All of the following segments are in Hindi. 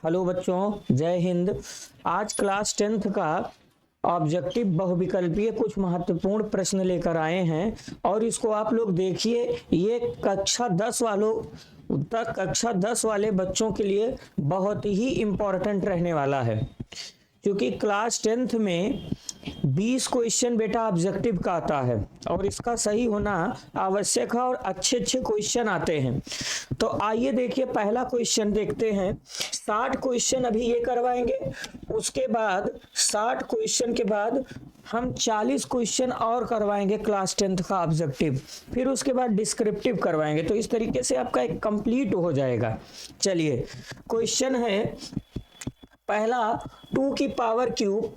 हेलो बच्चों, जय हिंद। आज क्लास 10th का ऑब्जेक्टिव बहुविकल्पीय कुछ महत्वपूर्ण प्रश्न लेकर आए हैं और इसको आप लोग देखिए। ये कक्षा 10 वाले बच्चों के लिए बहुत ही इम्पोर्टेंट रहने वाला है, क्योंकि क्लास 10th में 20 क्वेश्चन बेटा ऑब्जेक्टिव का आता है और इसका सही होना आवश्यक है और अच्छे अच्छे क्वेश्चन आते हैं। तो आइए देखिए, पहला क्वेश्चन देखते हैं। 60 क्वेश्चन अभी ये करवाएंगे, उसके बाद 60 क्वेश्चन के बाद हम 40 क्वेश्चन और करवाएंगे क्लास 10th का ऑब्जेक्टिव, फिर उसके बाद डिस्क्रिप्टिव करवाएंगे। तो इस तरीके से आपका एक कंप्लीट हो जाएगा। चलिए, क्वेश्चन है पहला, 2 की पावर क्यूब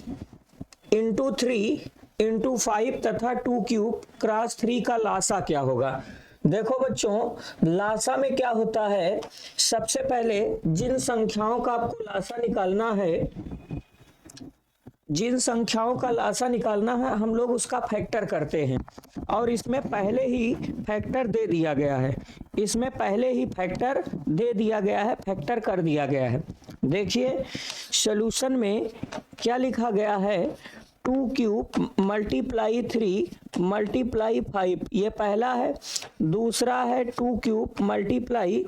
इंटू 3 इंटू 5 तथा 2 क्यूब क्रॉस 3 का लासा क्या होगा। देखो बच्चों, लासा में क्या होता है, सबसे पहले जिन संख्याओं का आपको लासा निकालना है, जिन संख्याओं का लासा निकालना है हम लोग उसका फैक्टर करते हैं और इसमें पहले ही फैक्टर दे दिया गया है, इसमें पहले ही फैक्टर दे दिया गया है, फैक्टर कर दिया गया है। देखिए सॉल्यूशन में क्या लिखा गया है, 2 क्यूब मल्टीप्लाई 3 मल्टीप्लाई 5, ये पहला है। दूसरा है 2 क्यूब मल्टीप्लाई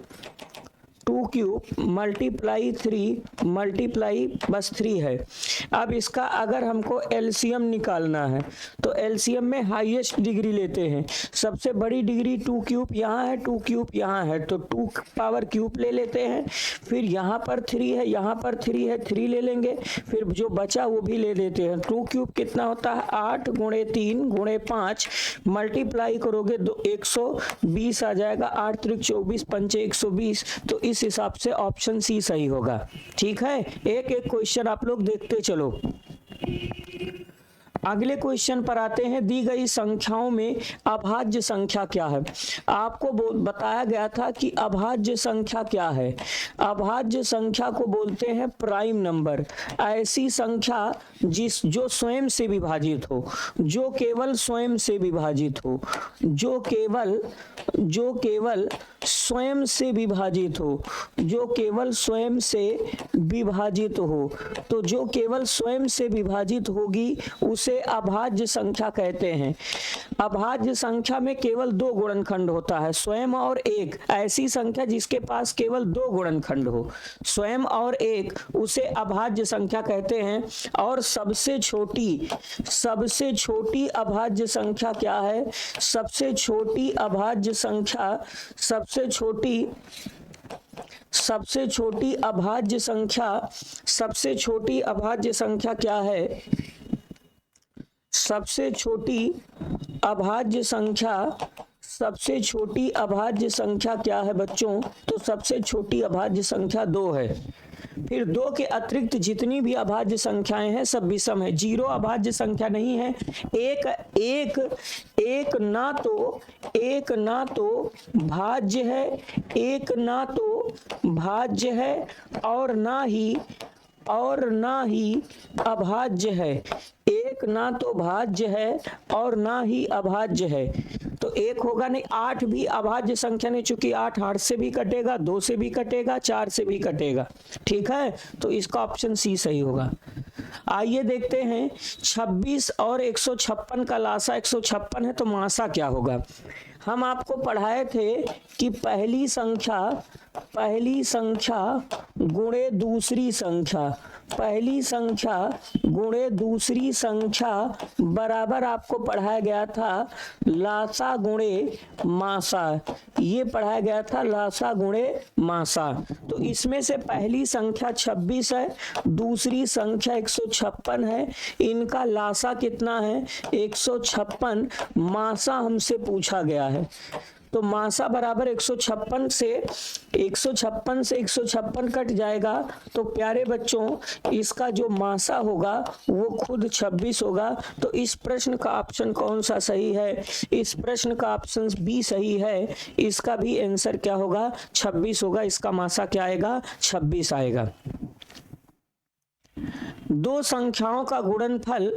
3 मल्टीप्लाई बस 3 है। अब इसका अगर हमको एलसीएम निकालना है तो एलसीएम में हाईएस्ट डिग्री लेते हैं। सबसे बड़ी डिग्री 2 क्यूब यहाँ है, 2 क्यूब यहाँ है, तो 2 पावर क्यूब ले लेते हैं। फिर यहाँ पर 3 है, यहाँ पर 3 है, 3 ले लेंगे। फिर जो बचा वो भी ले देते हैं। 2 क्यूब कितना होता है, 8 गुणे 3 गुणे 5, मल्टीप्लाई करोगे 120 आ जाएगा। 8 त्रिक 24 पंचे 120, तो इस हिसाब से ऑप्शन सी सही होगा। ठीक है, एक एक क्वेश्चन आप लोग देखते चलो। अगले क्वेश्चन पर आते हैं। दी गई संख्याओं में अभाज्य संख्या क्या है। आपको बताया गया था कि अभाज्य संख्या क्या है। अभाज्य संख्या को बोलते हैं प्राइम नंबर। ऐसी संख्या जो स्वयं से विभाजित हो, जो केवल स्वयं से विभाजित हो, जो केवल स्वयं से विभाजित हो, जो केवल स्वयं से विभाजित हो। तो जो केवल स्वयं से विभाजित होगी उसे अभाज्य संख्या कहते हैं। अभाज्य संख्या में केवल 2 गुणनखंड होता है, स्वयं और एक। ऐसी संख्या जिसके पास केवल 2 गुणनखंड हो, स्वयं और एक, उसे अभाज्य संख्या कहते हैं। और सबसे छोटी अभाज्य संख्या क्या है, सबसे छोटी अभाज्य संख्या सबसे छोटी अभाज्य संख्या क्या है, सबसे छोटी अभाज्य संख्या क्या है बच्चों, तो सबसे छोटी अभाज्य संख्या 2 है। फिर 2 के अतिरिक्त जितनी भी अभाज्य संख्याएं हैं सब विषम है। 0 अभाज्य संख्या नहीं है। एक ना तो भाज्य है, एक ना तो भाज्य है और ना ही अभाज्य है। एक ना तो भाज्य है और ना ही अभाज्य है। तो एक होगा नहीं। 8 भी अभाज्य संख्या नहीं, चूंकि 8 से भी कटेगा, 2 से भी कटेगा, 4 से भी कटेगा। ठीक है, तो इसका ऑप्शन सी सही होगा। आइए देखते हैं, 26 और 156 का लासा 156 है, तो मासा क्या होगा। हम आपको पढ़ाए थे कि पहली संख्या गुणे दूसरी संख्या, पहली संख्या गुणे दूसरी संख्या बराबर आपको पढ़ाया गया था लासा गुणे मासा। ये पढ़ाया गया था लासा गुणे मासा। तो इसमें से पहली संख्या 26 है, दूसरी संख्या 156 है। इनका लासा कितना है, 156। मासा हमसे पूछा गया है, तो मासा बराबर 156 से 156 कट जाएगा। तो प्यारे बच्चों, इसका जो मासा होगा वो खुद 26 होगा। तो इस प्रश्न का ऑप्शन कौन सा सही है, इस प्रश्न का ऑप्शन बी सही है। इसका भी आंसर क्या होगा, 26 होगा। इसका मासा क्या आएगा, 26 आएगा। 2 संख्याओं का गुणनफल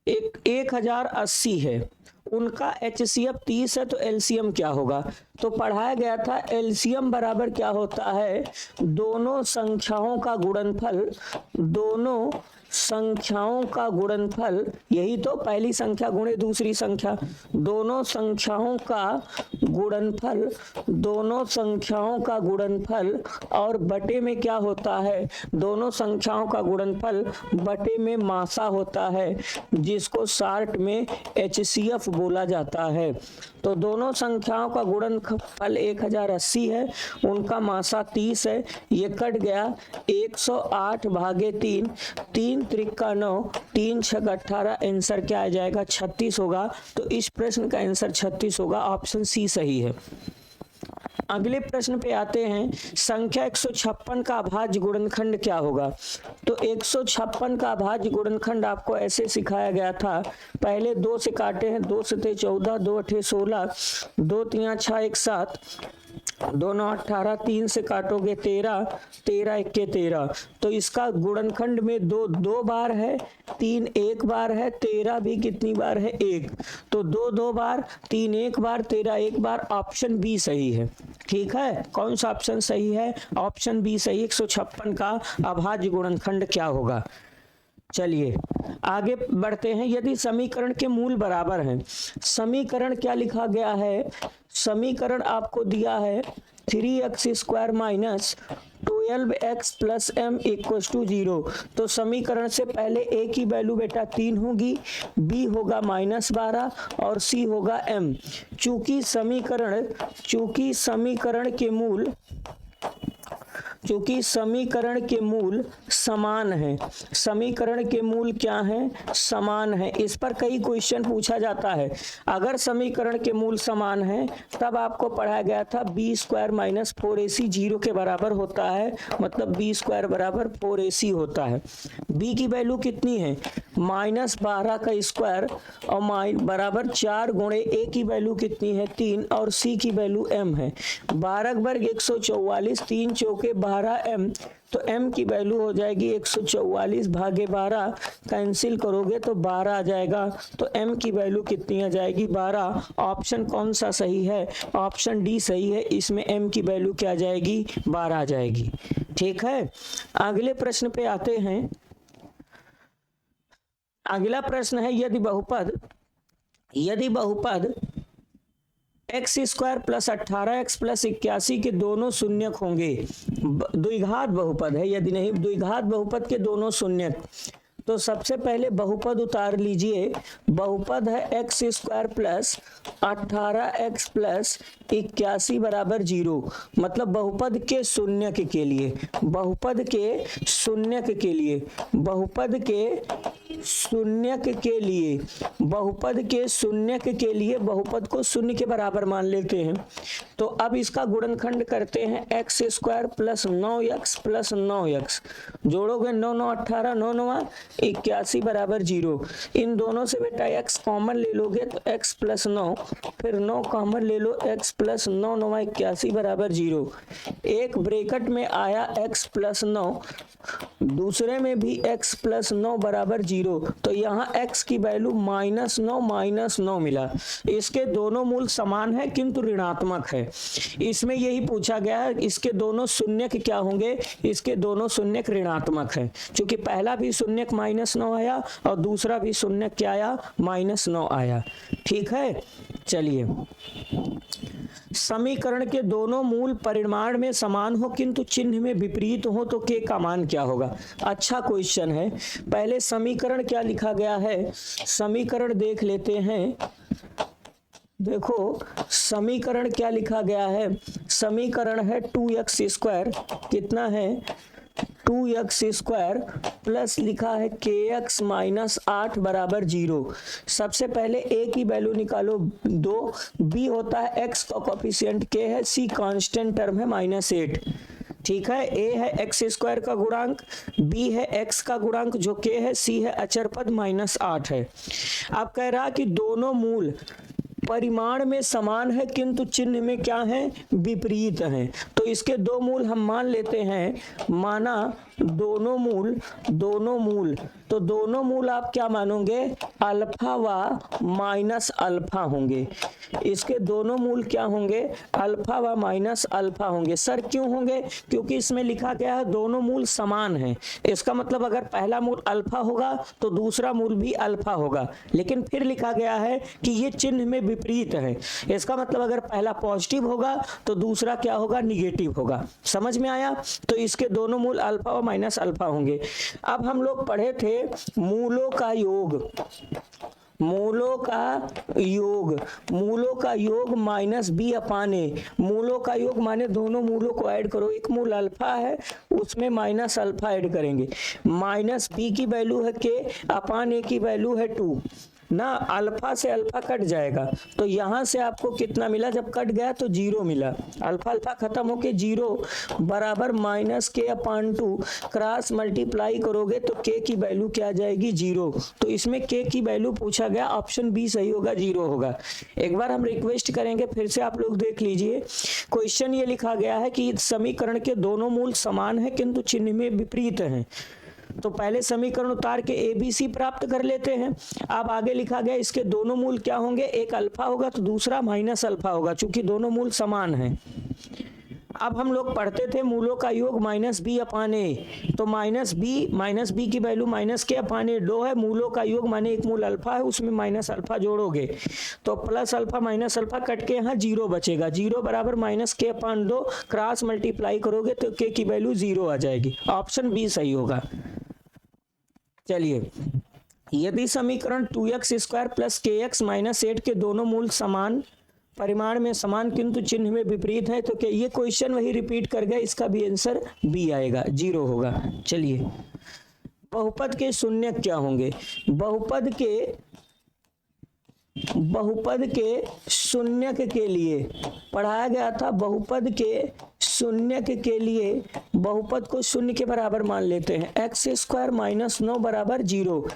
1080 है। उनका HCF 30 है तो LCM क्या होगा? तो पढ़ाया गया था LCM बराबर क्या होता है, दोनों संख्याओं का गुणनफल, दोनों संख्याओं का गुणनफल, यही तो पहली संख्या गुणे दूसरी संख्या, दोनों संख्याओं का गुणनफल, दोनों संख्याओं का गुणनफल और बटे में क्या होता है, दोनों संख्याओं का गुणनफल बटे में मासा होता है, जिसको शार्ट में HCF बोला जाता है। तो दोनों संख्याओं का गुणनफल 1080 है, उनका मासा 30 है, ये कट गया 108 भागे 3, 3 त्रिका 9, 3 छक 18, आंसर क्या आ जाएगा 36 होगा। तो इस प्रश्न का आंसर 36 होगा, ऑप्शन सी सही है। अगले प्रश्न पे आते हैं, संख्या 156 का अभाज्य गुणनखंड क्या होगा? तो 156 का अभाज्य गुणनखंड आपको ऐसे सिखाया गया था, पहले 2 से काटे हैं, 2 से 14, 2 8 16, 2 3 6 1 7, 2 9 18, 3 से काटोगे 13, 13 1 13। तो इसका गुणनखंड में 2 2 बार है, 3 1 बार है, 13 भी कितनी बार है 1, तो 2 2 बार, 3 1 बार, 13 1 बार, ऑप्शन बी सही है। ठीक है, कौन सा ऑप्शन सही है? ऑप्शन बी सही। 156 का अभाज्य गुणनखंड क्या होगा? चलिए आगे बढ़ते हैं। यदि समीकरण के मूल बराबर हैं, समीकरण क्या लिखा गया है? समीकरण आपको दिया है 3x² minus 12x plus m equal to 0। तो समीकरण से पहले a की वैल्यू बेटा 3 होगी, b होगा -12 और c होगा m। चूंकि समीकरण के मूल समान है, समीकरण के मूल क्या हैं? समान है। इस पर कई क्वेश्चन पूछा जाता है। अगर समीकरण के मूल समान है तब आपको पढ़ाया गया था b² माइनस 4ac 0 के बराबर होता है, मतलब b² बराबर 4ac होता है। b की वैल्यू कितनी है? -12 का स्क्वायर और बराबर 4 गुणे a की वैल्यू कितनी है? 3 और c की वैल्यू m है। 12 वर्ग 144, 3 चौके 12m, तो m की वैल्यू हो जाएगी 144 भागे 12, कैंसिल करोगे तो 12 आ जाएगा। तो m की वैल्यू कितनी आ जाएगी? 12। ऑप्शन कौन सा सही है? ऑप्शन डी सही है, इसमें m की वैल्यू क्या आ जाएगी? 12 आ जाएगी। ठीक है, अगले प्रश्न पे आते हैं। अगला प्रश्न है, यदि बहुपद x² प्लस 18x प्लस 81 के दोनों शून्यक होंगे, द्विघात बहुपद है, यदि नहीं द्विघात बहुपद के दोनों शून्यक, तो सबसे पहले बहुपद उतार लीजिए। बहुपद है x² प्लस 18x प्लस 81 बराबर 0, मतलब बहुपद के शून्यक के लिए, बहुपद के शून्यक के लिए, बहुपद के शून्यक के लिए, बहुपद के शून्यक के लिए बहुपद को शून्य के बराबर मान लेते हैं। तो अब इसका गुणनखंड करते हैं, x² plus 9x plus 9x, जोड़ोगे 9 9 18, 9 9 81 बराबर 0। इन दोनों से बेटा x कॉमन ले लोगे तो x प्लस 9, फिर 9 कॉमन ले लो, x प्लस 9 9 81 बराबर 0। एक ब्रैकेट में आया x प्लस 9, दूसरे में भी x प्लस 9 बराबर 0, तो यहाँ x की वैल्यू -9 मिला। इसके दोनों मूल समान है किंतु ऋणात्मक है। इसमें यही पूछा गया है, इसके दोनों शून्यक क्या होंगे? इसके दोनों शून्यक ऋणात्मक है, क्योंकि पहला भी शून्यक -9 आया और दूसरा भी शून्यक क्या आया? -9 आया। ठीक है, चलिए समीकरण के दोनों मूल परिमाण में समान हो किंतु चिन्ह में विपरीत हो तो k का मान क्या होगा? अच्छा क्वेश्चन है। पहले समीकरण क्या लिखा गया है, समीकरण देख लेते हैं। देखो समीकरण क्या लिखा गया है, समीकरण है 2x², कितना है? 2x² प्लस लिखा है kx माइनस 8 बराबर 0। सबसे पहले a की वैल्यू निकालो 2, b होता है x का कोफिशिएंट k है, c कांस्टेंट टर्म है -8। ठीक है, a है x² का गुणांक, b है x का गुणांक जो k है, c है अचर पद -8 है। अब कह रहा कि दोनों मूल परिमाण में समान है किंतु चिन्ह में क्या है, विपरीत है। तो इसके दो मूल हम मान लेते हैं, माना दोनों मूल, तो दोनों मूल आप क्या मानोगे, अल्फा व माइनस अल्फा होंगे। इसके दोनों मूल क्या होंगे, अल्फा व माइनस अल्फा होंगे। सर क्यों होंगे, क्योंकि इसमें लिखा गया है दोनों मूल समान हैं। इसका मतलब अगर पहला मूल अल्फा होगा तो दूसरा मूल भी अल्फा होगा, लेकिन फिर लिखा गया है कि ये चिन्ह में विपरीत है। इसका मतलब अगर पहला पॉजिटिव होगा तो दूसरा क्या होगा, निगेटिव होगा। समझ में आया। तो इसके दोनों मूल अल्फा व माइनस अल्फा होंगे। अब हम लोग पढ़े थे मूलों का योग, मूलों का योग माइनस बी अपान ए। मूलों का योग माने दोनों मूलों को ऐड करो, एक मूल अल्फा है उसमें माइनस अल्फा ऐड करेंगे, माइनस बी की वैल्यू है के, अपान ए की वैल्यू है 2 ना। अल्फा से अल्फा कट जाएगा तो यहां से आपको कितना मिला, जब कट गया तो 0 मिला। अल्फा अल्फा खत्म होके 0 बराबर माइनस के अपान 2, क्रॉस मल्टीप्लाई करोगे तो के की वैल्यू क्या आ जाएगी, 0। तो इसमें के की वैल्यू पूछा गया, ऑप्शन बी सही होगा, 0 होगा। एक बार हम रिक्वेस्ट करेंगे फिर से आप लोग देख लीजिए। क्वेश्चन ये लिखा गया है कि समीकरण के दोनों मूल समान है किंतु चिन्ह में विपरीत हैं। तो पहले समीकरण उतार के ए बी सी प्राप्त कर लेते हैं। अब आगे लिखा गया इसके दोनों मूल क्या होंगे, एक अल्फा होगा तो दूसरा माइनस अल्फा होगा, चूंकि दोनों मूल समान हैं। अब हम लोग पढ़ते थे मूलों का योग माइनस बी अपान ए, तो माइनस बी की वैल्यू माइनस के अपान ए 2 है। मूलों का योग माने एक मूल अल्फा है उसमें माइनस अल्फा जोड़ोगे तो plus alpha minus alpha cut के यहाँ 0 बचेगा, 0 बराबर माइनस के अपान 2, क्रॉस मल्टीप्लाई करोगे तो के की वैल्यू 0 आ जाएगी। ऑप्शन बी सही होगा। चलिए, यदि समीकरण 2x² प्लस kx माइनस 8 के दोनों मूल समान, परिमाण में समान किंतु चिन्ह में विपरीत है, तो क्या ये क्वेश्चन वही रिपीट कर गया, इसका भी आंसर बी आएगा, 0 होगा। चलिए, बहुपद के शून्य क्या होंगे। बहुपद के शून्यक के लिए पढ़ाया गया था। बहुपद के शून्यक के लिए बहुपद को शून्य के बराबर मान लेते हैं। x² माइनस 9 बराबर 0,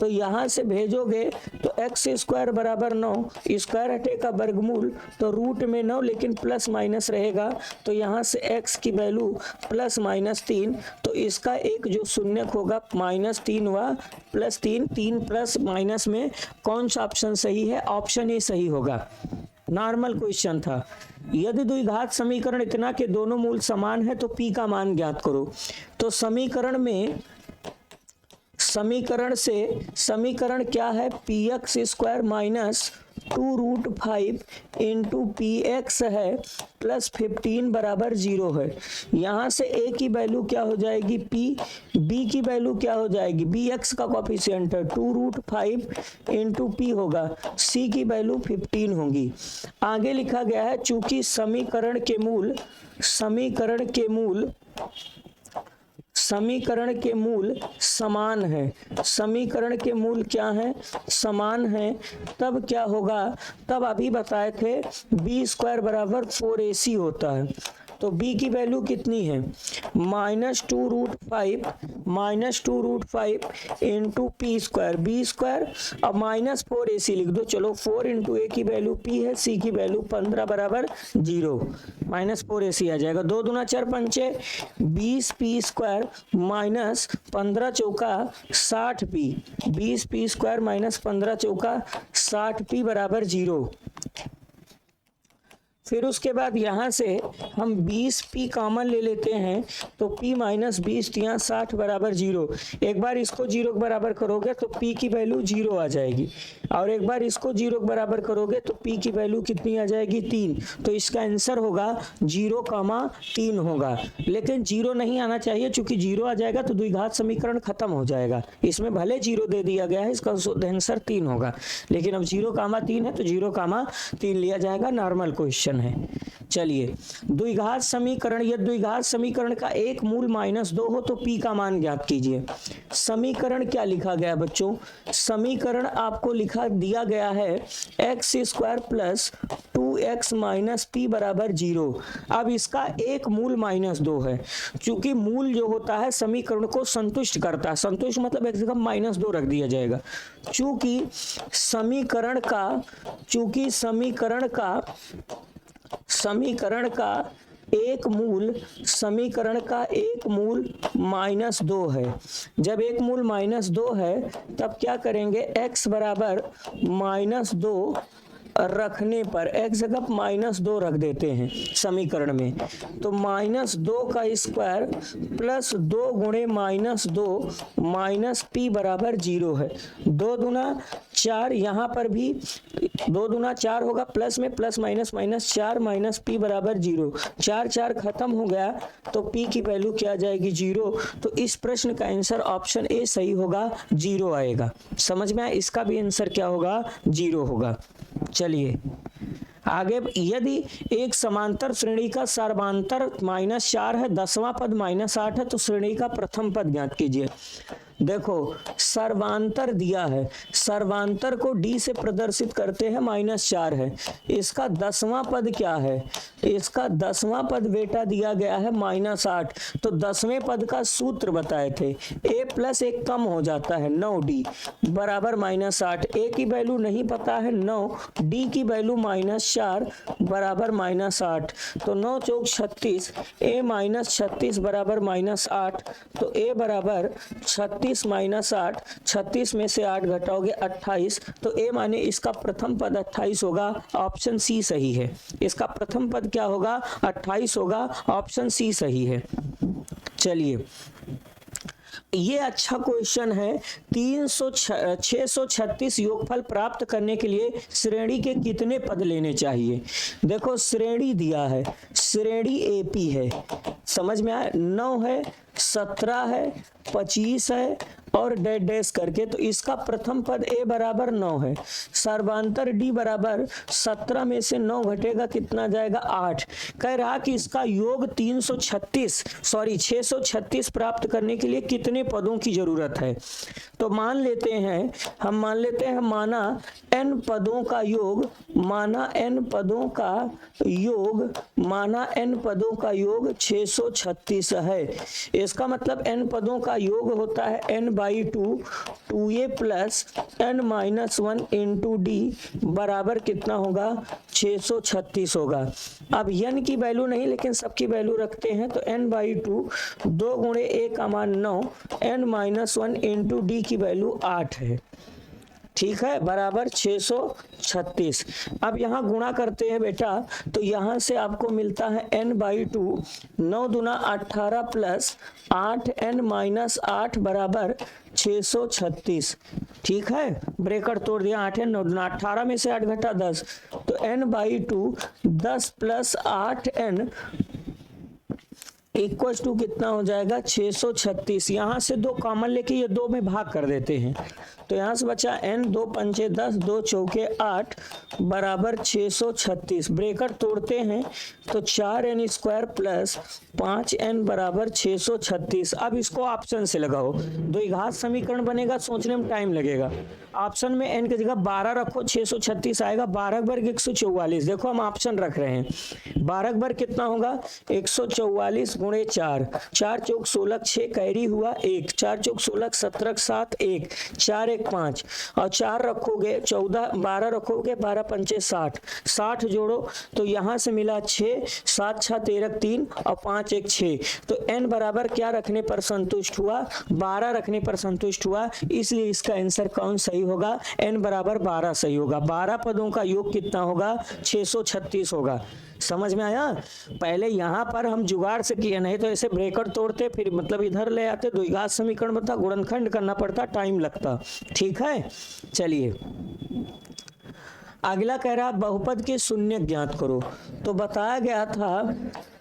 तो यहां से भेजोगे तो x² बराबर 9, स्क्वायर हटेगा वर्गमूल तो रूट में 9 लेकिन प्लस माइनस रहेगा, तो यहां से x की वैल्यू प्लस माइनस 3, तो इसका एक जो शून्यक होगा -3 व +3, 3 प्लस माइनस में कौन सा ऑप्शन सही है, ऑप्शन ए सही होगा। नॉर्मल क्वेश्चन था। यदि द्विघात समीकरण इतना के दोनों मूल समान है तो p का मान ज्ञात करो। तो समीकरण क्या है, px² माइनस 2√5 इंटू px है प्लस 15 बराबर 0 है। यहाँ से a की वैल्यू क्या हो जाएगी p, b की वैल्यू क्या हो जाएगी, bx का कोफिशिएंट है 2√5 इंटू p होगा, c की वैल्यू 15 होगी। आगे लिखा गया है चूंकि समीकरण के मूल समान है, समीकरण के मूल क्या है, समान है, तब क्या होगा, तब अभी बताए थे b² बराबर 4ac होता है। तो b की वैल्यू कितनी है, -2√5 इंटू p² b² अब -4ac लिख दो। चलो 4 इंटू a की वैल्यू p है, c की वैल्यू 15 बराबर 0, -4ac आ जाएगा। 2 दूना 4 पंचे 20p² माइनस 15 चौका 60p, 20p² माइनस 15 चौका 60p बराबर 0। फिर उसके बाद यहाँ से हम 20p कॉमन ले लेते हैं तो p माइनस 20 यहाँ 60 बराबर 0। एक बार इसको 0 के बराबर करोगे तो p की वैल्यू 0 आ जाएगी, और एक बार इसको 0 के बराबर करोगे तो p की वैल्यू कितनी आ जाएगी, 3। तो इसका आंसर होगा 0,3 होगा। लेकिन 0 नहीं आना चाहिए, चूंकि 0 आ जाएगा तो द्विघात समीकरण खत्म हो जाएगा। इसमें भले 0 दे दिया गया है, इसका आंसर 3 होगा, लेकिन अब 0,3 है तो 0,3 लिया जाएगा। नॉर्मल क्वेश्चन क्वेश्चन है। चलिए, द्विघात समीकरण, यह द्विघात समीकरण का एक मूल -2 हो तो p का मान ज्ञात कीजिए। समीकरण क्या लिखा गया बच्चों? समीकरण आपको लिखा दिया गया है x² plus 2x minus p बराबर 0। अब इसका एक मूल -2 है, क्योंकि मूल जो होता है समीकरण को संतुष्ट करता है। संतुष्ट मतलब एक जगह -2 रख दिया जाएगा। चूंकि समीकरण का एक मूल -2 है। जब एक मूल -2 है तब क्या करेंगे, x बराबर -2 रखने पर x जगह -2 रख देते हैं समीकरण में, तो -2 का स्क्वायर प्लस 2 गुणे -2 माइनस p बराबर 0 है। 2 दूना 4, यहाँ पर भी 2 दूना 4 होगा, प्लस में plus minus minus 4 minus p बराबर 0। 4 4 खत्म हो गया तो p की वैल्यू क्या आ जाएगी, 0। तो इस प्रश्न का आंसर ऑप्शन ए सही होगा, 0 आएगा। समझ में आया? इसका भी आंसर क्या होगा, 0 होगा। चलिए आगे, यदि एक समांतर श्रेणी का सर्वांतर -4 है, 10वां पद -8 है, तो श्रेणी का प्रथम पद ज्ञात कीजिए। देखो, सर्वांतर दिया है, सर्वांतर को d से प्रदर्शित करते हैं, -4 है। इसका 10वां पद क्या है? इसका 10वां पद बेटा दिया गया है -8। तो 10वें पद का सूत्र बताए थे, a प्लस 1 कम हो जाता है, 9d बराबर -8। a की वैल्यू नहीं पता है 9, d की वैल्यू -4 बराबर -8। तो 9 चौक 36, a -36 बराबर -8। तो a बराबर 36 -8, 36 में से 8 घटाओगे 28, तो a माने इसका प्रथम पद 28 होगा। ऑप्शन सी सही है। इसका प्रथम पद क्या होगा, 28 होगा। ऑप्शन सी सही है। चलिए, ये अच्छा क्वेश्चन है। 636 योगफल प्राप्त करने के लिए श्रेणी के कितने पद लेने चाहिए? देखो, श्रेणी दिया है, श्रेणी एपी है, समझ में आया? 9 है, 17 है, 25 है और डैश करके, तो इसका प्रथम पद a बराबर 9 है। सर्वांतर d बराबर 17 में से 9 घटेगा, कितना जाएगा, 8। कह रहा कि इसका योग 636 प्राप्त करने के लिए कितने पदों की जरूरत है? तो मान लेते हैं माना n पदों का योग, माना n पदों का योग 636 है। इसका मतलब n पदों का योग होता है n/2, 2a plus n-1 into d बराबर कितना होगा, 636 होगा। अब n की वैल्यू नहीं, लेकिन सबकी वैल्यू रखते हैं, तो n/2, 2 गुणे a का मान 9, n-1 इंटू d की वैल्यू 8 है। ठीक है, बराबर 636। अब यहाँ गुणा करते हैं बेटा, तो यहाँ से आपको मिलता है n/2, 9 दूना 18 प्लस 8n-8 बराबर 636। ठीक है, ब्रेकर तोड़ दिया, 8 9 दूना 18 में से 8 घटा 10, तो n/2 10 plus 8n equal to कितना हो जाएगा, 636। यहाँ से 2 कॉमन लेके ये 2 में भाग कर देते हैं, तो यहाँ से बचा n, 2 पंचे 10, 2 चौके 8 बराबर 636। ब्रेकर तोड़ते हैं तो 4n² प्लस 5n बराबर 636। अब इसको ऑप्शन से लगाओ, द्विघात समीकरण बनेगा, सोचने में टाइम लगेगा। ऑप्शन में n की जगह 12 रखो, 636 आएगा। 12 वर्ग 144, देखो हम ऑप्शन रख रहे हैं। 12 वर्ग कितना होगा, 144 गुणे 4, 4 चौक 16, 6 कैरी हुआ 1, 4 चौक 16, 17 7 1, 4 1 5 और 4 रखोगे 14, 12 रखोगे 12 पंचे 60, 60 जोड़ो तो यहाँ से मिला 6, 7 6 13 3 और 5 1 6। तो n बराबर क्या रखने पर संतुष्ट हुआ, 12 रखने पर संतुष्ट हुआ, इसलिए इसका आंसर कौन सही होगा, n बराबर 12 सही होगा। 12 पदों का योग कितना होगा, 636 होगा। समझ में आया? पहले यहाँ पर हम जुगाड़ से किए, नहीं तो ऐसे ब्रेकर तोड़ते, फिर मतलब इधर ले आते, द्विघात समीकरण बनता, गुणनखंड करना पड़ता, टाइम लगता। ठीक है, चलिए अगला कह रहा बहुपद के शून्य ज्ञात करो। तो बताया गया था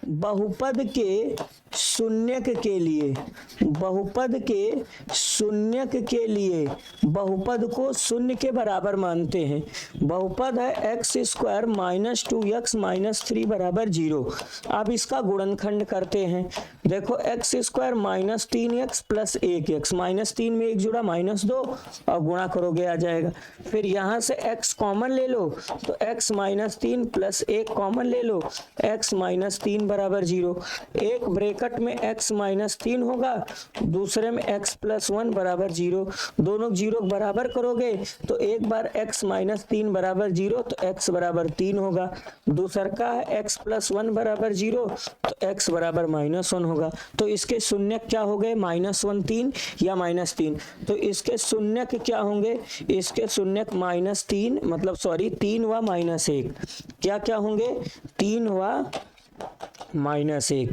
बहुपद के शून्यक के लिए, बहुपद के शून्यक के लिए बहुपद को शून्य के बराबर मानते हैं। बहुपद है x square minus 2x minus 3 बराबर 0। अब इसका गुणनखंड करते हैं। देखो x square minus 3x plus 1x, minus 3 में एक जुड़ा माइनस 2 और गुणा करोगे आ जाएगा। फिर यहाँ से x कॉमन ले लो तो x माइनस 3 प्लस 1 कॉमन ले लो, x माइनस 3 बराबर 0। एक ब्रैकेट में x माइनस 3 होगा, दूसरे में x प्लस 1 बराबर 0। दोनों जीरो बराबर करोगे तो एक बार x माइनस 3 बराबर 0 तो x बराबर 3 होगा, दूसरा का है x प्लस 1 बराबर 0 तो x बराबर माइनस 1 होगा। तो इसके शून्यक क्या हो गए, माइनस 1 3 या माइनस 3। तो इसके शून्यक क्या होंगे, इसके शून्यक माइनस 3 मतलब सॉरी 3 व माइनस 1 क्या क्या होंगे, 3 व माइनस 1।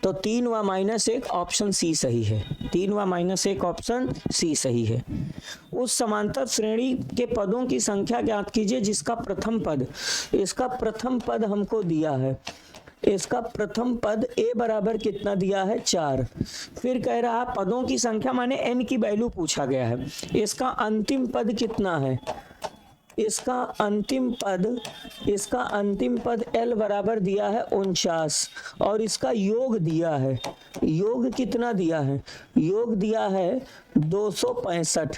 तो 3 व माइनस 1 ऑप्शन सी सही है, 3 व माइनस 1 ऑप्शन सी सही है। उस समांतर श्रेणी के पदों की संख्या ज्ञात कीजिए जिसका प्रथम पद, इसका प्रथम पद हमको दिया है, इसका प्रथम पद a बराबर कितना दिया है 4। फिर कह रहा है पदों की संख्या माने n की वैल्यू पूछा गया है। इसका अंतिम पद कितना है, इसका अंतिम पद L बराबर दिया है 49 और इसका योग दिया है, योग कितना दिया है, योग दिया है 265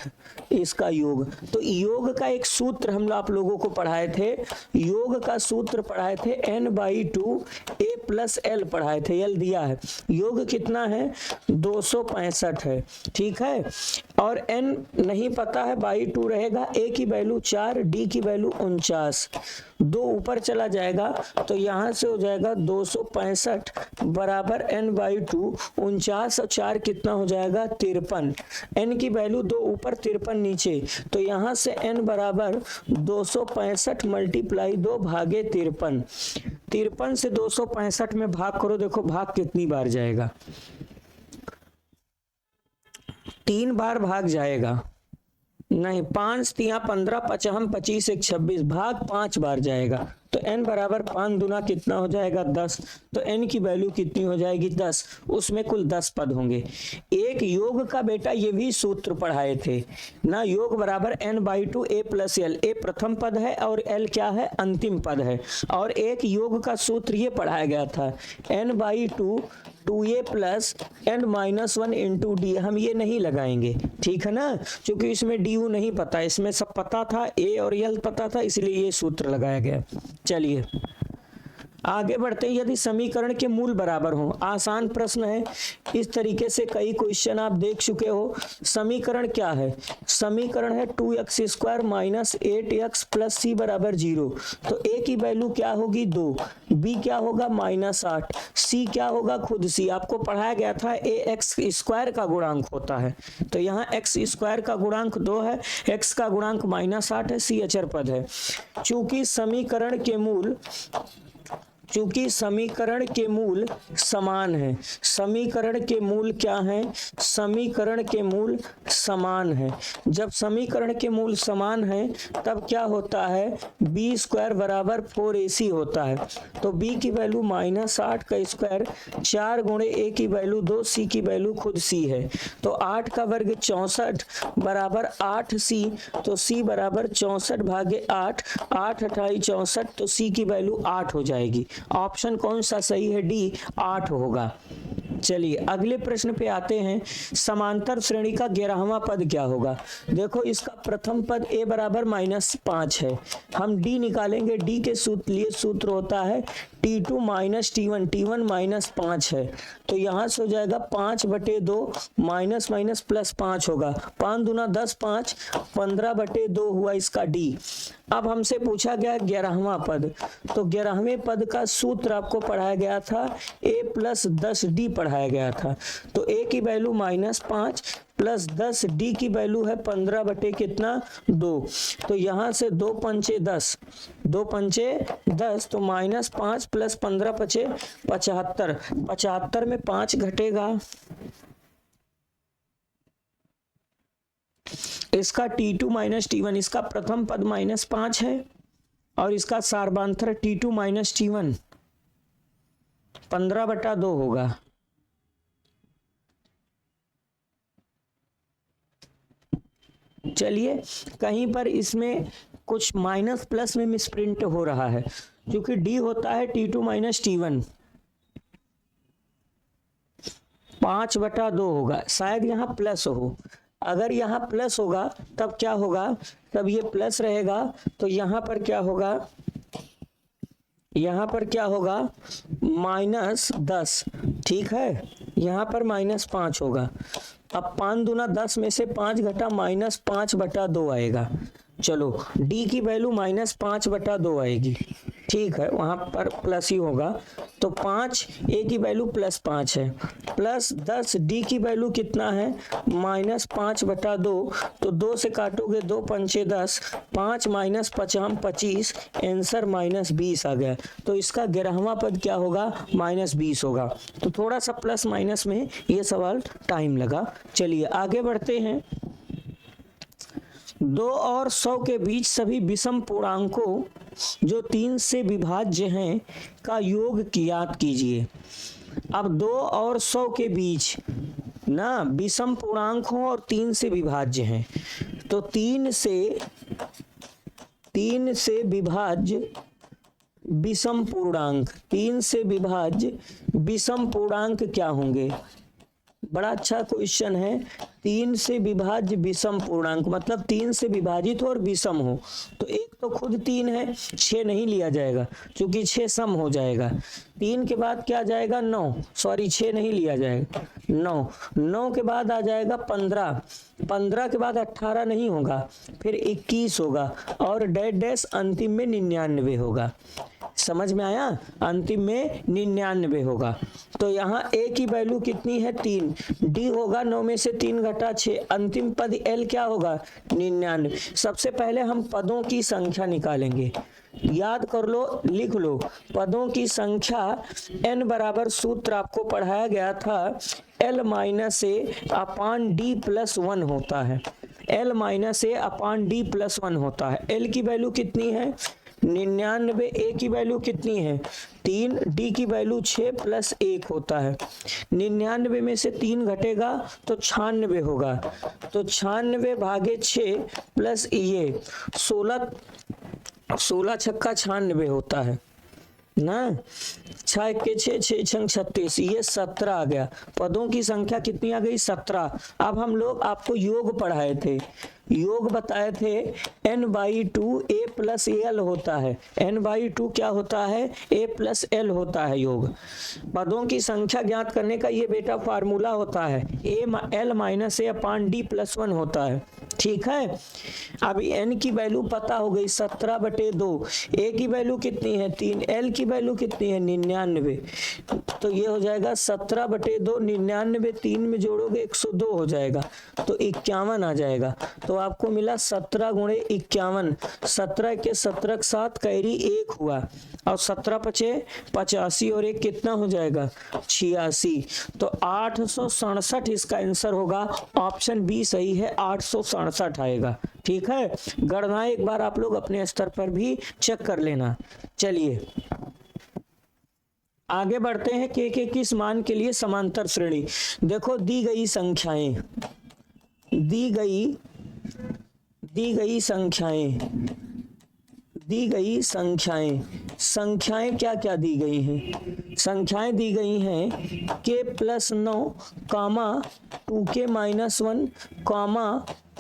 इसका योग। तो योग का एक सूत्र हम आप लोगों को पढ़ाए थे, योग का सूत्र पढ़ाए थे n/2 a प्लस l पढ़ाए थे, l दिया है, योग कितना है 265 है, ठीक है। और n नहीं पता है, /2 रहेगा, a की वैल्यू 4, d की वैल्यू 49, 2 ऊपर चला जाएगा तो यहाँ से हो जाएगा 265 बराबर n/2, 49 और 4 कितना हो जाएगा 53, n की वैल्यू 2 ऊपर 53 नीचे, तो यहाँ से n बराबर 265 मल्टीप्लाई 2 भागे 53, 53 से 265 में भाग करो, देखो भाग कितनी बार जाएगा, 3 बार भाग जाएगा, नहीं 5 3 15 55 25 1 26 भाग 5 बार जाएगा। तो n बराबर 5 दूना कितना हो जाएगा 10, तो n की वैल्यू कितनी हो जाएगी 10, उसमें कुल 10 पद होंगे। एक योग का बेटा ये भी सूत्र पढ़ाए थे ना, योग बराबर n/2 a plus l, a प्रथम पद है और l क्या है अंतिम पद है। और एक योग का सूत्र ये पढ़ाया गया था n/2 2a plus n minus 1 into D, हम ये नहीं लगाएंगे, ठीक है ना, क्योंकि इसमें डी नहीं पता, इसमें सब पता था, a और l पता था, इसलिए ये सूत्र लगाया गया। चलिए आगे बढ़ते हैं। यदि समीकरण के मूल बराबर हों, आसान प्रश्न है, इस तरीके से कई क्वेश्चन आप देख चुके हो। समीकरण क्या है, समीकरण है 2x² minus 8x plus c बराबर 0। तो a की वैल्यू क्या होगी 2, b क्या होगा -8, c क्या होगा खुद c, आपको पढ़ाया गया था ax² का गुणांक होता है, तो यहाँ x² का गुणांक 2 है, x का गुणांक -8 है, c अचर पद है। चूंकि समीकरण के मूल समान है, समीकरण के मूल क्या है, समीकरण के मूल समान है। जब समीकरण के मूल समान है तब क्या होता है, b² बराबर 4ac होता है। तो b की वैल्यू -8 का स्क्वायर, 4 गुणे a की वैल्यू 2, c की वैल्यू खुद c है, तो 8 का वर्ग 64 बराबर 8c, तो c बराबर 64 भागे 8, 8 28 64, तो c की वैल्यू 8 हो जाएगी। ऑप्शन कौन सा सही है, डी 8 होगा। चलिए अगले प्रश्न पे आते हैं। समांतर श्रेणी का 11वां पद क्या होगा। देखो इसका प्रथम पद a बराबर -5 है, हम d निकालेंगे, d के लिए सूत्र होता है t2 माइनस t1, t1 -5 है, तो यहाँ से हो जाएगा 5/2 माइनस माइनस प्लस 5 होगा, 5 दूना 10, 5 15/2 हुआ इसका d। अब हमसे पूछा गया 11वां पद, तो 11वें पद का सूत्र आपको पढ़ाया गया था, a + 10d पढ़ाया गया था। तो a की वैल्यू -5 प्लस 10, d की वैल्यू है 15/2, तो यहाँ से 2 पंचे 10, 2 पंचे 10, तो -5 प्लस 15 पचे 75, 75 में 5 घटेगा, इसका t2 माइनस t1, इसका प्रथम पद -5 है और इसका सार्वधातुक t2 माइनस t1, 15/2 होगा। चलिए, कहीं पर इसमें कुछ माइनस प्लस में मिसप्रिंट हो रहा है, क्योंकि डी होता है T2 माइनस T1, 5/2 होगा, शायद यहाँ प्लस हो। अगर यहाँ प्लस होगा तब क्या होगा, तब ये प्लस रहेगा, तो यहाँ पर क्या होगा, यहाँ पर क्या होगा, -10, ठीक है, यहाँ पर -5 होगा। अब 5 दूना 10 में से 5 घटा -5/2 आएगा। चलो, डी की वैल्यू -5/2 आएगी, ठीक है, वहां पर प्लस ही होगा, तो 5, ए की वैल्यू +5 है, +10, डी की वैल्यू कितना है, -5/2, तो 2 से काटोगे 2 पंचे 10, 5 - 5 25, आंसर -20 आ गया। तो इसका 11वां पद क्या होगा, -20 होगा। तो थोड़ा सा प्लस माइनस में ये सवाल टाइम लगा। चलिए आगे बढ़ते हैं। 2 और 100 के बीच सभी विषम पूर्णांकों जो 3 से विभाज्य हैं का योग ज्ञात कीजिए। अब 2 और 100 के बीच ना विषम पूर्णांक हो और 3 से विभाज्य हैं, तो 3 से विभाज्य विषम पूर्णांक, 3 से विभाज्य विषम पूर्णांक क्या होंगे। बड़ा अच्छा क्वेश्चन है। 3 से विभाज्य विषम पूर्णांक मतलब 3 से विभाजित हो और विषम हो, तो एक तो खुद 3 है, 6 नहीं लिया जाएगा क्योंकि 6 सम हो जाएगा। 3 के बाद क्या जाएगा, 9, सॉरी 6 नहीं लिया जाएगा, 9 के बाद आ जाएगा 15, 15 के बाद 18 नहीं होगा, फिर 21 होगा और डैश अंतिम में 99 होगा। समझ में आया, अंतिम में 99 होगा। तो यहाँ ए की वैल्यू कितनी है, 3, डी होगा 9 में से 3 घटा 6, अंतिम पद एल क्या होगा, 99। सबसे पहले हम पदों की संख्या निकालेंगे, याद कर लो, लिख लो, पदों की संख्या n बराबर सूत्र आपको पढ़ाया गया था, L - A/D+1 होता है, L - A/D+1 होता है। L की वैल्यू कितनी है, 99, ए की वैल्यू कितनी है, 3, डी की वैल्यू 6 + 1 होता है। 99 में से 3 घटेगा तो 96 होगा, तो 96 भागे 6 प्लस ये 16 छक्का 96 होता है ना, 6 के 6, 6 छंग 36, ये 17 आ गया। पदों की संख्या कितनी आ गई, 17। अब हम लोग आपको योग पढ़ाए थे, योग बताए थे, n/2 a+l होता है, n/2 क्या होता है, a+l होता है योग। पदों की संख्या ज्ञात करने का ये बेटा फार्मूला होता है, L - A/D+1 होता है, ठीक है। अब n की वैल्यू पता हो गई 17/2, a की वैल्यू कितनी है 3, l की वैल्यू कितनी है 99, तो ये हो जाएगा 17/2, 99 3 में जोड़ोगे 102 हो जाएगा, तो 51 आ जाएगा। तो आपको मिला 17 × 51, 17 के 17 7 कैरी 1 हुआ, और 17 × 5 = 85 और 1 कितना हो जाएगा 86, तो 867 इसका आंसर होगा। ऑप्शन बी सही है, 867 आएगा, ठीक है। गणना एक बार आप लोग अपने स्तर पर भी चेक कर लेना। चलिए आगे बढ़ते हैं, के किस मान के लिए समांतर श्रेणी। देखो दी गई संख्याएं, दी गई संख्याएं क्या क्या दी गई हैं, संख्याएं दी गई हैं k+9, 2k - 1,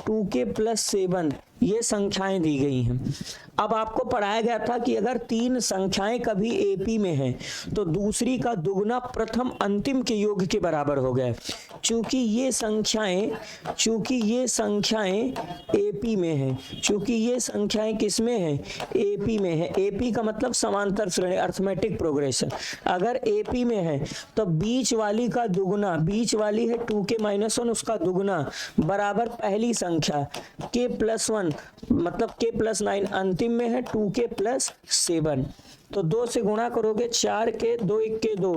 2k + 7, ये संख्याएं दी गई हैं। अब आपको पढ़ाया गया था कि अगर 3 संख्याएं कभी एपी में हैं तो दूसरी का दुगना प्रथम अंतिम के योग के बराबर हो गया। चूंकि ये संख्याएं एपी में हैं, चूंकि ये संख्याएं किस में हैं, एपी में है। एपी का मतलब समांतर श्रेणी, अर्थमेटिक प्रोग्रेशन। अगर एपी में है तो बीच वाली का दुगना, बीच वाली है 2k - 1, उसका दुगना बराबर पहली संख्या k+1 मतलब k+9, अंतिम में है 2k + 7, तो 2 से गुणा करोगे 4k, 2 1 के 2,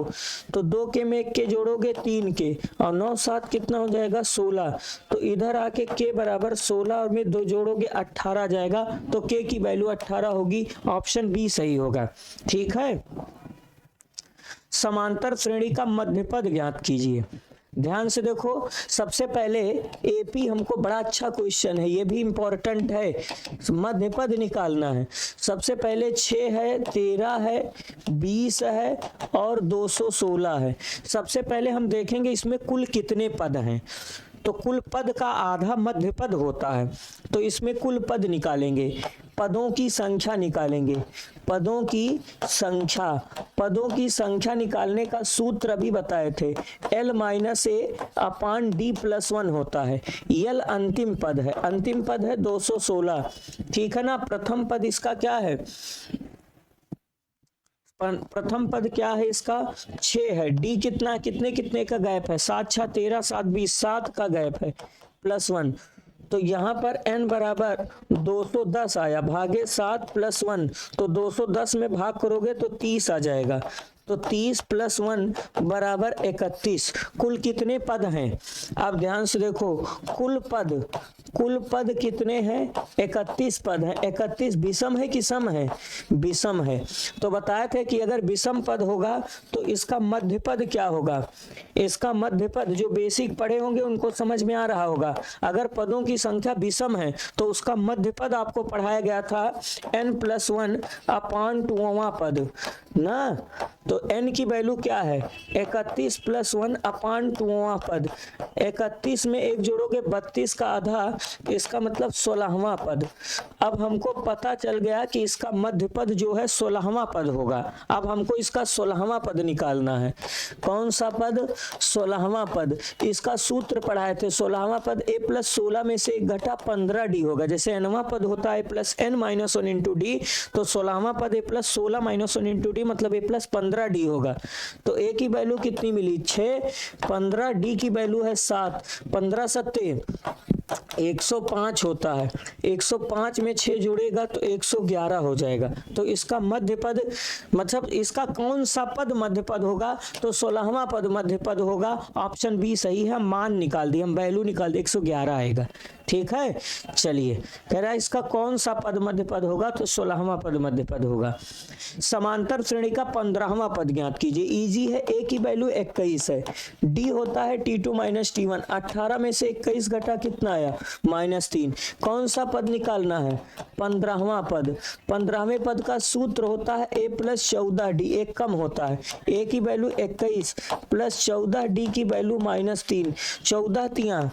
तो 2k में 1 के जोड़ोगे 3k, और 9 7 कितना हो जाएगा 16, तो इधर आके k बराबर 16 और में 2 जोड़ोगे 18 आ जाएगा, तो k की वैल्यू 18 होगी। ऑप्शन बी सही होगा, ठीक है। समांतर श्रेणी का मध्य पद ज्ञात कीजिए। ध्यान से देखो, सबसे पहले एपी हमको बड़ा अच्छा क्वेश्चन है, ये भी इंपॉर्टेंट है, मध्य पद निकालना है। सबसे पहले 6 है, 13 है, 20 है और 216 है। सबसे पहले हम देखेंगे इसमें कुल कितने पद हैं। तो कुल पद का आधा मध्य पद होता है, तो इसमें कुल पद निकालेंगे, पदों की संख्या निकालेंगे, पदों की संख्या। पदों की संख्या निकालने का सूत्र अभी बताए थे, L - A/D+1 होता है। L अंतिम पद है, अंतिम पद है 216, ठीक है ना। प्रथम पद इसका क्या है, प्रथम पद क्या है इसका, 6 है। डी कितना, कितने कितने का गैप है, 7 6 13 7 20, 7 का गैप है +1। तो यहाँ पर n बराबर 210 आया, भागे 7 + 1, तो 210 में भाग करोगे तो 30 आ जाएगा। तो 30 + 1 बराबर 31। कुल कितने पद हैं, आप ध्यान से देखो, कुल पद कितने हैं, 31 पद हैं। 31 विषम है कि सम है, विषम है। तो बताए थे कि अगर विषम पद होगा तो इसका मध्य पद क्या होगा, इसका मध्य पद, जो बेसिक पढ़े होंगे उनको समझ में आ रहा होगा। अगर पदों की संख्या विषम है तो उसका मध्य पद आपको पढ़ाया गया था n+1/2वां पद ना। तो n की वैल्यू क्या है, 31 + 1/2वां पद। 31 में 1 जोड़ोगे 32 का आधा, इसका मतलब 16वां पद। अब हमको पता चल गया कि इसका मध्य पद जो है 16वां पद होगा। अब हमको इसका 16वां पद निकालना है। कौन सा पद, 16वां पद। इसका सूत्र पढ़ाए थे, 16वां पद a + 16 में से 1 घटा 15d होगा। जैसे nवां पद होता है +n - 1 × d, तो 16वां पद a + 16 - 1 × d मतलब a + 15d होगा। तो a की वैल्यू कितनी मिली, 6, 15, d की वैल्यू है 7, 15 सत्ते 105 होता है। 105 में 6 जुड़ेगा तो 111 हो जाएगा। तो इसका मध्य पद, मतलब इसका कौन सा पद मध्य पद होगा, तो 16वां पद मध्य पद होगा। ऑप्शन बी सही है। मान निकाल दिए हम, वैल्यू निकाल दिए, 111 आएगा, ठीक है। चलिए, कह रहा है इसका कौन सा पद मध्य पद होगा, तो 16वां पद मध्य पद होगा। समांतर श्रेणी का 15वां पद ज्ञात कीजिए। इजी है, a की वैल्यू 21 है, d होता है t2 - t1। 18 में से 21 घटा कितना आया, -3। कौन सा पद निकालना है, 15वां पद। 15वें पद का सूत्र होता है a + 14d, एक कम होता है। a की वैल्यू 21 + 14d की वैल्यू -3, 14 तियां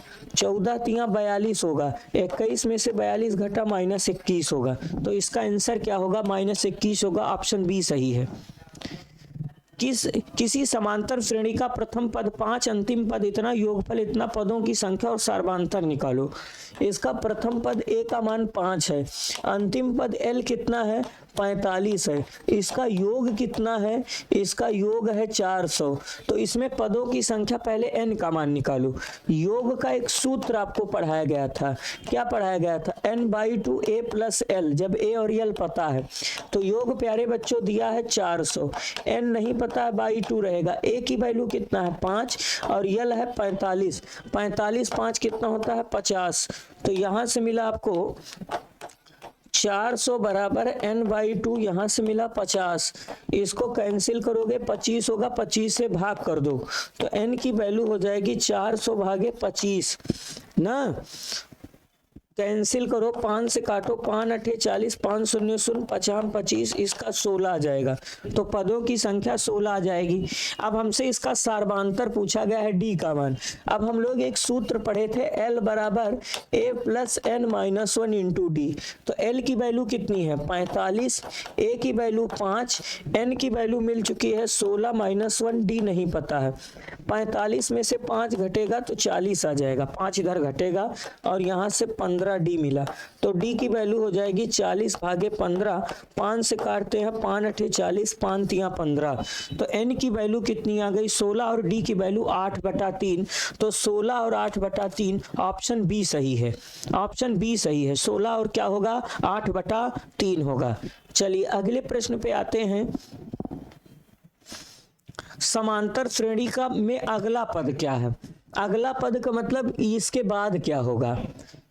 42 होगा। 21 में से 42 घटा -21 होगा। तो इसका आंसर क्या होगा, -21 होगा। ऑप्शन बी सही है। किसी समांतर श्रेणी का प्रथम पद 5, अंतिम पद इतना, योगफल इतना, पदों की संख्या और सार्वधानिक निकालो। इसका प्रथम पद a का मान 5 है, अंतिम पद l कितना है, 45 है। इसका योग कितना है, इसका योग है 400। तो इसमें पदों की संख्या, पहले n का मान निकालो। योग का एक सूत्र आपको पढ़ाया गया था, क्या पढ़ाया गया था, n/2 a + l। जब a और l पता है तो योग प्यारे बच्चों दिया है 400, n नहीं पता है, /2 रहेगा। a की वैल्यू कितना है, 5 और l है 45। 45 5 कितना होता है, 50। तो यहां से मिला आपको 400 बराबर n/2, यहाँ से मिला 50। इसको कैंसिल करोगे 25 होगा, 25 से भाग कर दो तो n की वैल्यू हो जाएगी 400 भागे 25 ना। कैंसिल करो, 5 से काटो, 5 8 40, 5 0 0, 50 25, इसका 16 आ जाएगा। तो पदों की संख्या 16 आ जाएगी। अब हमसे इसका सार्वधानिक पूछा गया है d का मान। अब हम लोग एक सूत्र पढ़े थे, l बराबर a + n - 1 × d। तो l की वैल्यू कितनी है, 45, a की वैल्यू 5, n की वैल्यू मिल चुकी है 16 - 1, d नहीं पता है। 45 में से 5 घटेगा तो 40 आ जाएगा, 5 इधर घटेगा और यहाँ से 15d मिला। तो d की वैल्यू हो जाएगी 40 भागे 15, 5 से काटते हैं, 5 8 40, 5 3 15। तो n की वैल्यू कितनी आ गई, 16 और d की वैल्यू 8/3। तो 16 और 8/3, ऑप्शन बी सही है। ऑप्शन बी सही है, 16 और क्या होगा, 8/3 होगा। चलिए अगले प्रश्न पे आते हैं। समांतर श्रेणी का में अगला पद क्या है, अगला पद का मतलब इसके बाद क्या होगा।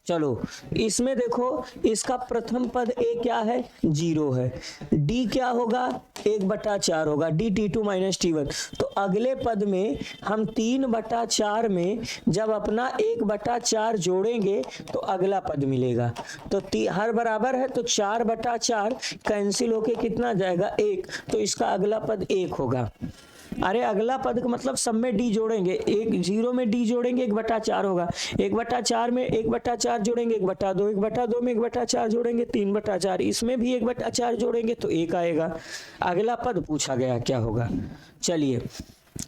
चलो इसमें देखो, इसका प्रथम पद a क्या है, 0 है, d क्या होगा, 1/4 होगा, d t2 - t1। तो अगले पद में हम 3/4 में जब अपना 1/4 जोड़ेंगे तो अगला पद मिलेगा। तो हर बराबर है तो 4/4 कैंसिल होके कितना जाएगा, 1। तो इसका अगला पद 1 होगा। अरे अगला पद का मतलब सब में डी जोड़ेंगे, 0 में डी जोड़ेंगे 1/4 होगा, 1/4 में 1/4 जोड़ेंगे 1/2, 1/2 में 1/4 जोड़ेंगे 3/4, इसमें भी 1/4 जोड़ेंगे तो 1 आएगा। अगला पद पूछा गया क्या होगा। चलिए,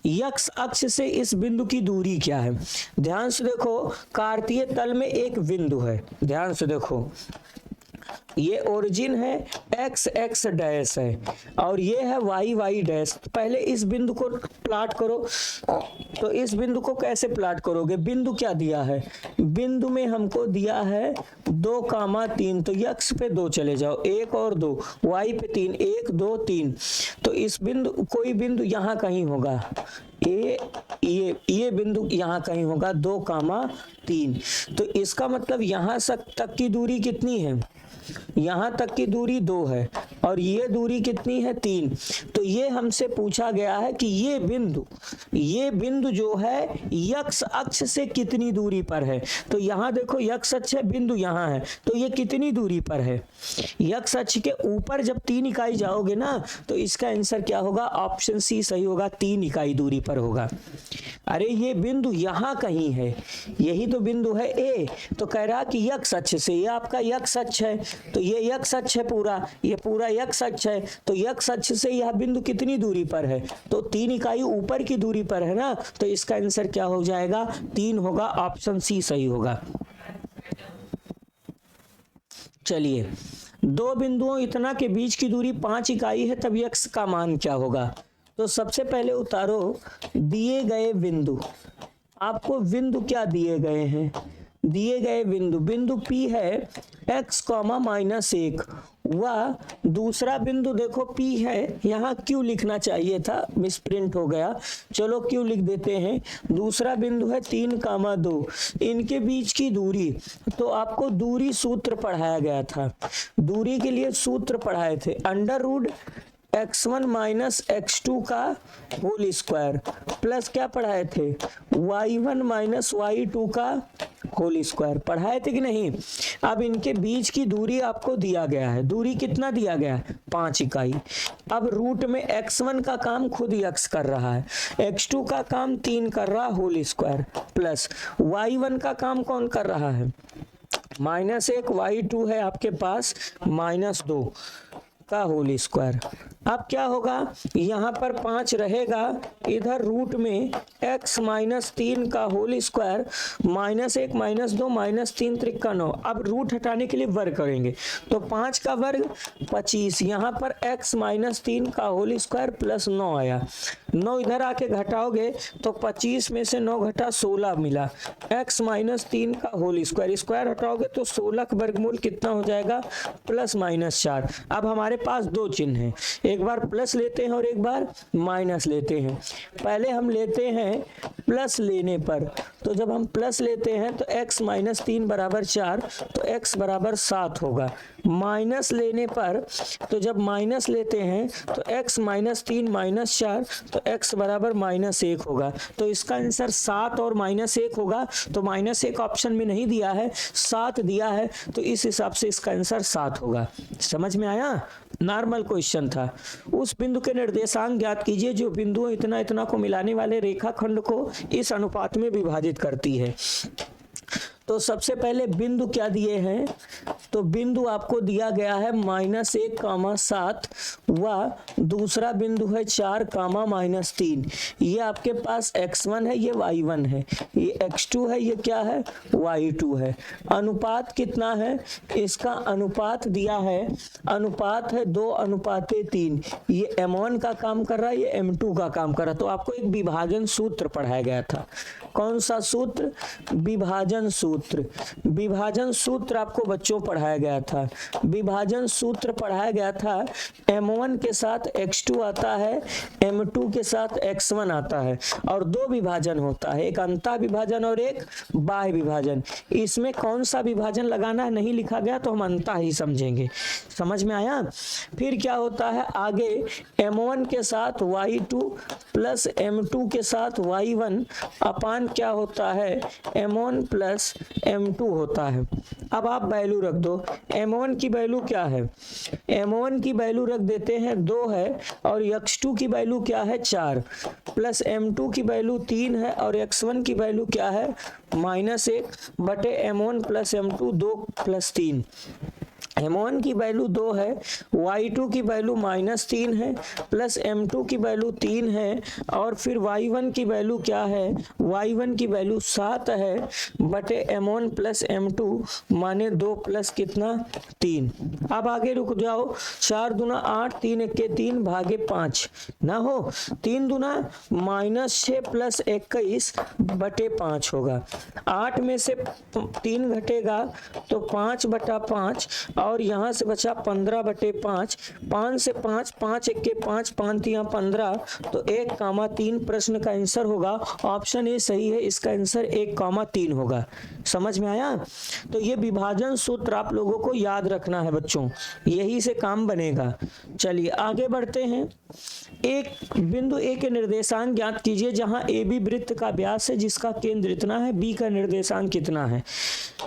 यक्ष अक्ष से इस बिंदु की दूरी क्या है। ध्यान से देखो, कार्तीय तल में एक बिंदु है, ध्यान से देखो, ये ओरिजिन है, एक्स एक्स डैश है और ये है वाई वाई डैश। पहले इस बिंदु को प्लॉट करो। तो इस बिंदु को कैसे प्लॉट करोगे, बिंदु क्या दिया है, बिंदु में हमको दिया है 2,3। तो यक्ष पे 2 चले जाओ, 1 और 2, वाई पे 3, 1 2 3। तो इस बिंदु, कोई बिंदु यहाँ कहीं होगा, ये बिंदु यहाँ कहीं होगा 2,3। तो इसका मतलब यहाँ तक की दूरी कितनी है, यहाँ तक की दूरी 2 है और ये दूरी कितनी है, 3। तो ये हमसे पूछा गया है कि ये बिंदु जो है यक्ष अक्ष से कितनी दूरी पर है। तो यहाँ देखो यक्ष अक्ष है, बिंदु यहाँ है, तो ये कितनी दूरी पर है। यक्ष अक्ष के ऊपर जब 3 इकाई जाओगे ना तो इसका आंसर क्या होगा, ऑप्शन सी सही होगा, 3 इकाई दूरी पर होगा। अरे ये बिंदु यहाँ कहीं है, यही तो बिंदु है ए। तो कह रहा कि यक्ष अक्ष से, ये आपका यक्ष अक्ष है, तो ये यक्ष अक्ष है पूरा, ये पूरा यक्ष अक्ष है। तो यक्ष अक्ष से यह बिंदु कितनी दूरी पर है, तो 3 इकाई ऊपर की दूरी पर है ना। तो इसका आंसर क्या हो जाएगा, 3 होगा, ऑप्शन सी सही होगा। चलिए, 2 बिंदुओं इतना के बीच की दूरी 5 इकाई है, तब यक्ष का मान क्या होगा। तो सबसे पहले उतारो दिए गए बिंदु, आपको बिंदु क्या दिए गए हैं, दिए गए बिंदु P है x, -1, व दूसरा बिंदु देखो P है, यहाँ Q लिखना चाहिए था, मिसप्रिंट हो गया, चलो Q लिख देते हैं। दूसरा बिंदु है 3,2, इनके बीच की दूरी, तो आपको दूरी सूत्र पढ़ाया गया था, दूरी के लिए सूत्र पढ़ाए थे, √ x1 - x2 का होल स्क्वायर, प्लस क्या पढ़ाए थे, y1 - y2 का होल स्क्वायर, पढ़ाए थे कि नहीं। अब इनके बीच की दूरी आपको दिया गया है, दूरी कितना दिया गया है, 5 इकाई। अब रूट में x1 का काम खुद यक्ष कर रहा है, x2 का काम 3 कर रहा होल स्क्वायर, प्लस y1 का काम कौन कर रहा है, -1, y2 है आपके पास -2 का होल स्क्वायर। अब क्या होगा, यहाँ पर 5 रहेगा, इधर रूट में x - 3 का होल स्क्वायर, -1 -2 -3 त्रिका 9। अब रूट हटाने के लिए वर्ग करेंगे, तो 5 का वर्ग 25, यहाँ पर x - 3 का होल स्क्वायर प्लस 9 आया, 9 इधर आके घटाओगे तो 25 में से 9 घटा 16 मिला, x - 3 का होल स्क्वायर, स्क्वायर हटाओगे तो 16 का वर्गमूल कितना हो जाएगा, +-4। अब हमारे पास 2 चिन्ह हैं, एक बार प्लस लेते हैं और एक बार माइनस लेते हैं। पहले हम लेते हैं प्लस लेने पर, तो जब हम प्लस लेते हैं तो x - 3 = 4, तो x = 7 होगा। माइनस लेने पर, तो जब माइनस लेते हैं तो x - 3 - 4, तो x = -1 होगा। तो इसका आंसर 7 और -1 होगा। तो -1 ऑप्शन में नहीं दिया है, 7 दिया है, तो इस हिसाब से इसका आंसर 7 होगा। समझ में आया, नॉर्मल क्वेश्चन था। उस बिंदु के निर्देशांक ज्ञात कीजिए जो बिंदुओं इतना इतना को मिलाने वाले रेखाखंड को इस अनुपात में विभाजित करती है। तो सबसे पहले बिंदु क्या दिए हैं, तो बिंदु आपको दिया गया है -1, 7 व दूसरा बिंदु है 4, -3। ये आपके पास x1 है, ये y1 है, ये x2 है, ये क्या है, y2 है। अनुपात कितना है, इसका अनुपात दिया है, अनुपात है 2:3। ये m1 का काम कर रहा है, ये m2 का काम कर रहा है। तो आपको एक विभाजन सूत्र पढ़ाया गया था, कौन सा सूत्र, विभाजन सूत्र। सूत्र, विभाजन सूत्र आपको बच्चों पढ़ाया गया था। विभाजन सूत्र पढ़ाया गया था, m1 के साथ x2 आता है, m2 के साथ x1 आता है, और दो विभाजन होता है, एक अंतः विभाजन और एक बाह्य विभाजन। इसमें कौन सा विभाजन लगाना है नहीं लिखा गया, तो हम अंतः ही समझेंगे। समझ में आया? फिर क्या होता है आगे, m1 के साथ y2 प्लस m2 के साथ y1 अपान क्या होता है, m1 प्लस m2 होता है। अब आप वैल्यू रख दो, m1 की वैल्यू क्या है, m1 की वैल्यू रख देते हैं 2 है, और x2 की वैल्यू क्या है 4, प्लस m2 की वैल्यू 3 है, और x1 की वैल्यू क्या है -1 बटे m1 plus m2, 2 plus 3। m1 की वैल्यू 2 है, y2 की वैल्यू -3 है, प्लस m2 की वैल्यू 3 है, और फिर y1 की वैल्यू क्या है, y1 की वैल्यू 7 है बटे m1 प्लस m2 माने 2 प्लस कितना 3। अब आगे रुक जाओ, 4 दूना 8, 3 एक्के 3 भागे 5 ना हो, 3 दूना -6 प्लस 21 बटे 5 होगा। 8 में से 3 घटेगा तो 5 बटा 5, और यहाँ से बचा 15 बटे 5, 5 से 5, 5 एक्के 5, 5 यहाँ 15, तो 1,3 प्रश्न का आंसर होगा। ऑप्शन ए सही है, इसका आंसर 1,3 होगा। समझ में आया? तो ये विभाजन सूत्र आप लोगों को याद रखना है बच्चों, यही से काम बनेगा। चलिए आगे बढ़ते हैं। एक बिंदु ए के निर्देशांक ज्ञात कीजिए जहां ए बी वृत्त का व्यास है जिसका केंद्र इतना है, बी का निर्देशांक कितना है।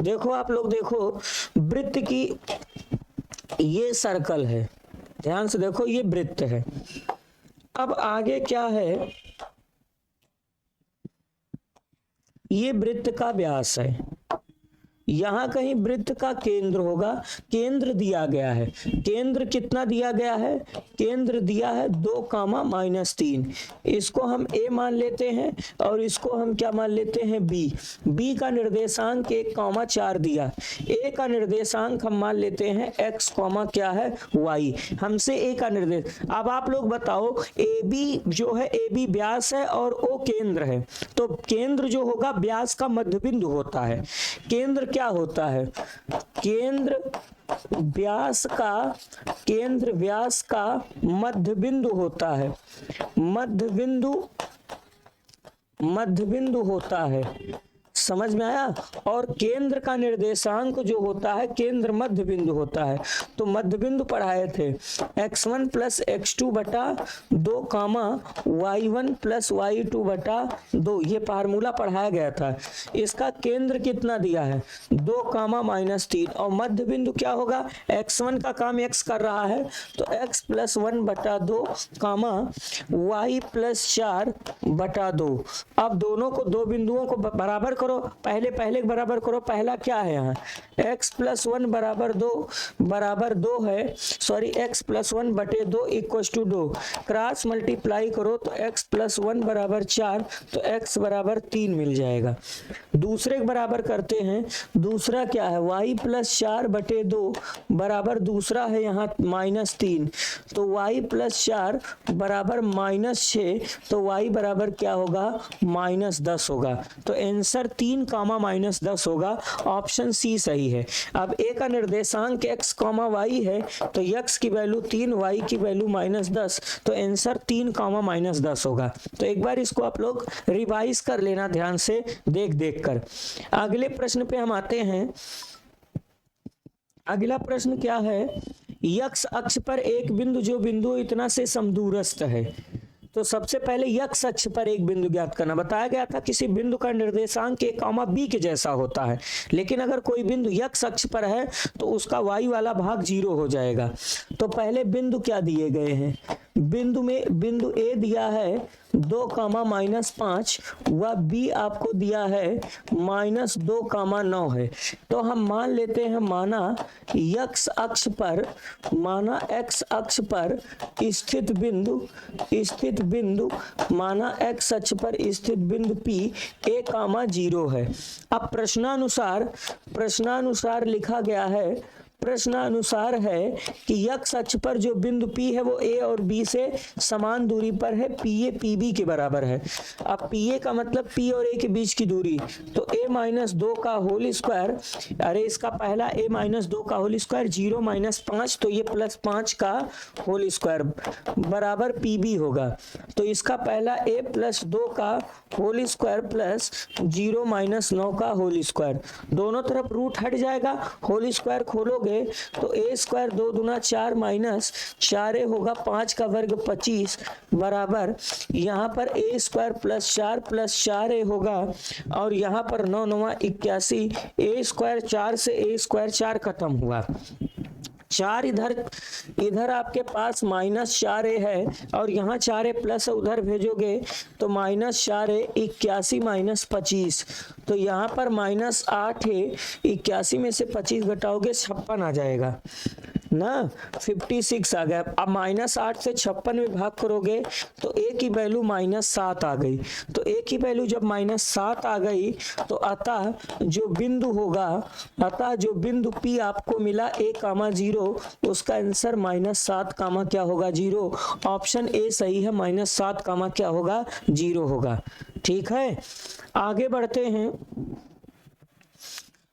देखो आप लोग देखो, वृत्त की ये सर्कल है, ध्यान से देखो ये वृत्त है। अब आगे क्या है, ये वृत्त का व्यास है, यहां कहीं वृत्त का केंद्र होगा, केंद्र दिया गया है। केंद्र कितना दिया गया है, केंद्र दिया है 2,-3। इसको हम ए मान लेते हैं और इसको हम क्या मान लेते हैं बी। बी का निर्देशांक 1,4 दिया, ए का निर्देशांक हम मान लेते हैं x, क्या है y। हमसे ए का निर्देश, अब आप लोग बताओ ए बी जो है, ए बी व्यास है और ओ केंद्र है, तो केंद्र जो होगा व्यास का मध्य बिंदु होता है। केंद्र क्या होता है, केंद्र व्यास का मध्य बिंदु होता है, मध्य बिंदु होता है। समझ में आया? और केंद्र का निर्देशांक जो होता है केंद्र मध्य बिंदु होता है। तो मध्य बिंदु पढ़ाए थे x1 प्लस x2 बटा 2 y1 प्लस y2 बटा 2, ये फार्मूला पढ़ाया गया था। इसका केंद्र कितना दिया है 2, -3, और मध्य बिंदु क्या होगा, x1 का काम x कर रहा है तो x प्लस 1 बटा 2 y प्लस 4 बटा 2। अब दोनों को, दो बिंदुओं को बराबर करो, पहले बराबर करो। पहला क्या है यहाँ, x प्लस 1 बराबर 2 है, सॉरी x प्लस 1 बटे 2 इक्वल्स टू 2। क्रॉस मल्टीप्लाई करो तो x प्लस 1 बराबर 4, तो x बराबर 3 मिल जाएगा। दूसरे बराबर करते हैं, दूसरा क्या है y प्लस 4 बटे 2 बराबर, दूसरा है यहाँ -3, तो y प्लस 4 बराबर -6, तो y बराबर क्या होगा -10 होगा। तो आंसर 3, -10 होगा। ऑप्शन सी सही है। अब ए का निर्देशांक x, y है, तो x की वैल्यू 3, y की वैल्यू -10, तो आंसर 3, -10 होगा। तो एक बार इसको आप लोग रिवाइज कर लेना ध्यान से देख कर। अगले प्रश्न पे हम आते हैं। अगला प्रश्न क्या है, x अक्ष पर एक बिंदु जो बिंदु इतना से समदूरस्थ है। तो सबसे पहले x अक्ष पर एक बिंदु ज्ञात करना। बताया गया था किसी बिंदु का निर्देशांक a, b के जैसा होता है, लेकिन अगर कोई बिंदु x अक्ष पर है तो उसका y वाला भाग 0 हो जाएगा। तो पहले बिंदु क्या दिए गए हैं, बिंदु A दिया है 2, -5, व B आपको दिया है -2, 9 है। तो हम मान लेते हैं, माना x अक्ष पर स्थित बिंदु माना x अक्ष पर स्थित बिंदु P a, 0 है। अब प्रश्नानुसार लिखा गया है प्रश्नानुसार है कि x अक्ष पर जो बिंदु P है वो A और B से समान दूरी पर है, PA PB के बराबर है। अब PA का मतलब P और A के बीच की दूरी, तो A माइनस 2 का होल स्क्वायर, अरे इसका पहला A माइनस 2 का होल स्क्वायर 0 माइनस 5, तो ये प्लस 5 का होल स्क्वायर बराबर PB होगा। तो इसका पहला A प्लस 2 का होल स्क्वायर प्लस 0 माइनस 9 का होल स्क्वायर, दोनों तरफ रूट हट जाएगा, होल स्क्वायर खोलोगे तो ए स्क्वायर 2 दूना 4 माइनस 4a होगा 5 का वर्ग 25 बराबर यहाँ पर ए स्क्वायर प्लस 4a होगा और यहाँ पर 9 9 81, ए स्क्वायर 4 से ए स्क्वायर 4 खत्म हुआ, 4 इधर आपके पास माइनस 4a है और यहाँ 4a प्लस उधर भेजोगे तो माइनस 4a 81 माइनस 25, तो यहाँ पर माइनस 8 है, 81 में से 25 घटाओगे 56 आ जाएगा ना, 56 आ गया। अब माइनस 8 से 56 में भाग करोगे तो a की वैल्यू माइनस 7 आ गई, तो a की वैल्यू जब माइनस 7 आ गई तो अतः जो बिंदु P आपको मिला a कामा 0, उसका आंसर माइनस 7 कामा क्या होगा 0, ऑप्शन ए सही है, माइनस 7 कामा क्या होगा 0 होगा। ठीक है, आगे बढ़ते हैं।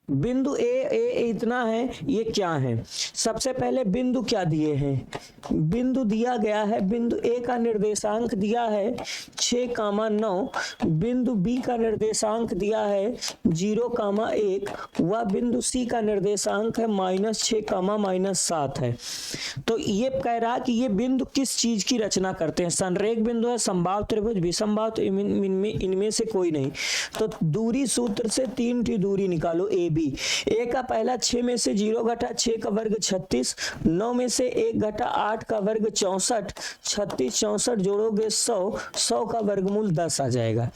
बिंदु ए इतना है, ये क्या है? सबसे पहले बिंदु क्या दिए हैं? बिंदु दिया गया है, बिंदु ए का निर्देशांक दिया है 6,9, बिंदु बी का निर्देशांक दिया है 0,1, वह बिंदु सी का निर्देशांक है -6, -7 है। तो ये कह रहा कि ये बिंदु किस चीज की रचना करते हैं? संरेख बिंदु है, समबाहु त्रिभुज, विषमबाहु, तो इनमें से कोई नहीं। तो दूरी सूत्र से 3 टी दूरी निकालो ए बी। ए का पहला 6 में से 0 घटा 6 का वर्ग 36, 9 में से 1 घटा 8 का वर्ग 64, 36 64 जोड़ोगे 100 का वर्गमूल 10 आ जाएगा।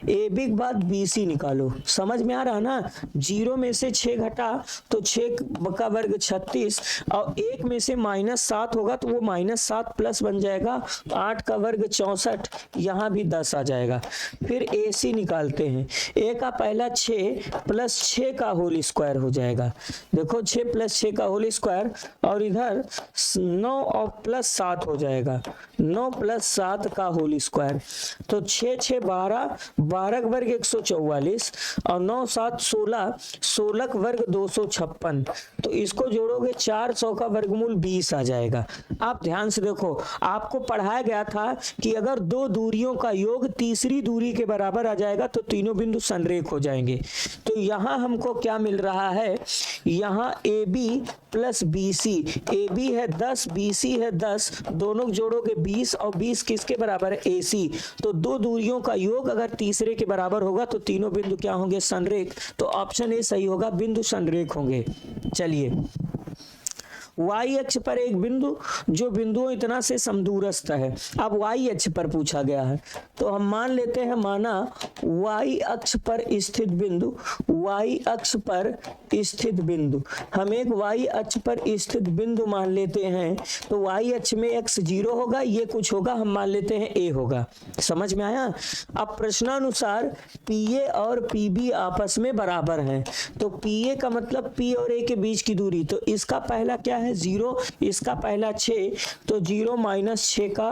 ए बी के बाद बी सी निकालो, समझ में आ रहा ना? 0 में से 6 घटा तो 6 का वर्ग 36 और 1 में से -7 होगा तो वो -7 प्लस बन जाएगा, 8 का वर्ग 64, यहाँ भी 10 आ जाएगा। फिर ए सी निकालते हैं। ए का पहला 6 प्लस 6 का होल स्क्वायर हो जाएगा, देखो 6 प्लस 6 का होल स्क्वायर और इधर 9 और प्लस 7 हो जाएगा, 9 प्लस 7 का होल स्क्वायर, तो 6 6 12, 12 का वर्ग 144 और 9 7 16, 16 का वर्ग 256, तो इसको जोड़ोगे 400 का वर्गमूल 20 आ जाएगा। आप ध्यान से देखो, आपको पढ़ाया गया था कि अगर दो दूरियों का योग तीसरी दूरी के बराबर आ जाएगा तो तीनों बिंदु संरेख हो जाएंगे। तो यहाँ हमको क्या मिल रहा है? यहाँ A B plus B C, A B है 10, बी सी है 10, दोनों जोड़ोगे 20 और 20 किसके बराबर है? ए सी। तो दो दूरियों का योग अगर तीसरे के बराबर होगा तो तीनों बिंदु क्या होंगे? संरेख। तो ऑप्शन ए सही होगा, बिंदु संरेख होंगे। चलिए, y अक्ष पर एक बिंदु जो बिंदुओं इतना से समदूरस्थ है। अब y अक्ष पर पूछा गया है तो हम मान लेते हैं, माना y अक्ष पर स्थित बिंदु, y अक्ष पर स्थित बिंदु, हम एक y अक्ष पर स्थित बिंदु मान लेते हैं। तो y अक्ष में x 0 होगा, ये कुछ होगा, हम मान लेते हैं a होगा। समझ में आया? अब प्रश्नानुसार PA और PB आपस में बराबर हैं, तो PA का मतलब P और A के बीच की दूरी, तो इसका पहला क्या है? 0, इसका पहला 6, तो 0 माइनस 6 का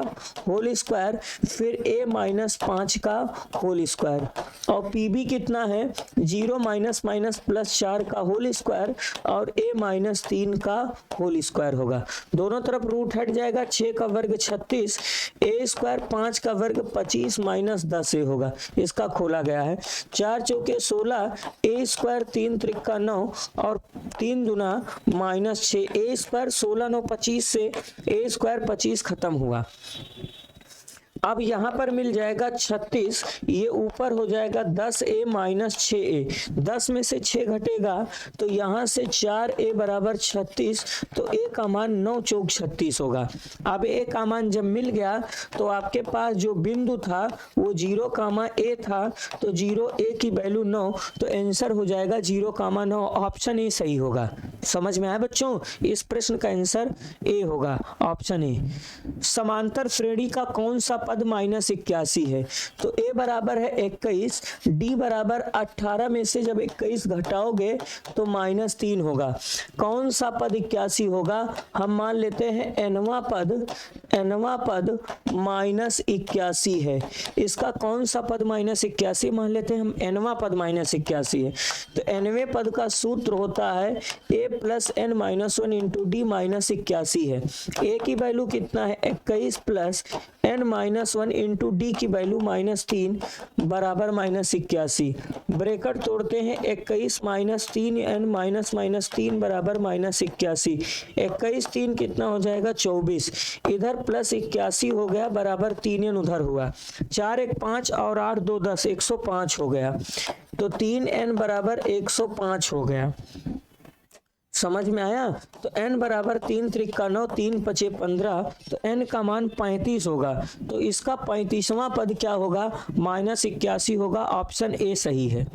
होल स्क्वायर, फिर a माइनस 5 का होल स्क्वायर, और PB कितना है? 0 माइनस माइनस प्लस 4 का होल स्क्वायर और a माइनस 3 का होल स्क्वायर होगा। दोनों तरफ रूट हट जाएगा, 6 का वर्ग 36, a स्क्वायर 5 का वर्ग 25 माइनस 10a होगा, इसका खोला गया है। 4 चौके 16, a स्क्वायर 3 त्रिका 9 और 3 गुना माइनस 6, a स्क्वायर 16 9 25 से a स्क्वायर 25 खत्म हुआ। अब यहाँ पर मिल जाएगा 36, ये ऊपर हो जाएगा 10a माइनस 6a, 10 में से 6 घटेगा तो यहाँ से 4a बराबर 36, तो a का मान 9 चौक 36 होगा। अब a का मान जब मिल गया तो आपके पास जो बिंदु था वो 0,a था, तो 0a की वैल्यू 9, तो आंसर हो जाएगा 0,9, ऑप्शन ए सही होगा। समझ में आया बच्चों? इस प्रश्न का आंसर ए होगा, ऑप्शन ए। समांतर श्रेणी का कौन सा पद -81 है। तो a बराबर है 21, d बराबर 18 में से जब 21 घटाओगे तो -3 होगा। कौन सा पद 81 होगा? हम मान लेते हैं nवां पद -81 है। इसका कौन सा पद -81 मान लेते हैं हम? nवां पद -81 है। तो nवें पद का सूत्र होता है a + n-1 इंटू डी -81 है। a की वैल्यू कितना है? 21 प्लस n-1 इंटू डी की वैल्यू -3 बराबर -81। ब्रैकेट तोड़ते हैं, 21 - 3 n -3 बराबर -81। 21 3 कितना हो जाएगा? 24। इधर प्लस 81 हो गया बराबर 3n उधर हुआ। 4 1 5 और 8 2 10 105 हो गया। तो 3n बराबर 105 हो गया। समझ में आया? तो n बराबर 3 त्रिका 9 3 5 15, तो n का मान 35 होगा। तो इसका 35वां पद क्या होगा? -81 होगा। ऑप्शन ए सही है।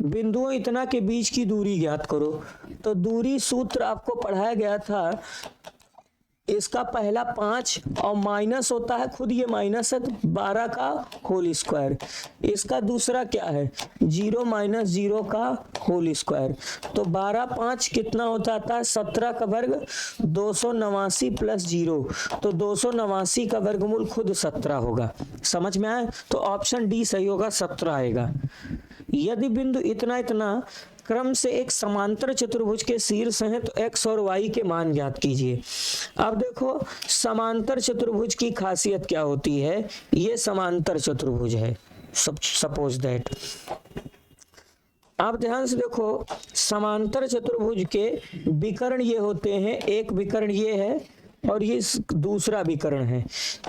बिंदुओं इतना के बीच की दूरी ज्ञात करो। तो दूरी सूत्र आपको पढ़ाया गया था। इसका पहला 5 और माइनस होता है, खुद ये माइनस है, 12 का होल स्क्वायर। इसका दूसरा क्या है? 0 - 0 का होल स्क्वायर। तो 12 5 कितना हो जाता है? 17 का वर्ग 289 प्लस 0, तो 289 का वर्गमूल खुद 17 होगा। समझ में आया? तो ऑप्शन डी सही होगा, 17 आएगा। यदि बिंदु इतना इतना क्रम से एक समांतर चतुर्भुज के शीर्ष हैं तो x और y के मान ज्ञात कीजिए। अब देखो समांतर चतुर्भुज की खासियत क्या होती है। ये समांतर चतुर्भुज है, सपोज दैट। आप ध्यान से देखो, समांतर चतुर्भुज के विकर्ण ये होते हैं। एक विकर्ण ये है और ये दूसरा विकर्ण है।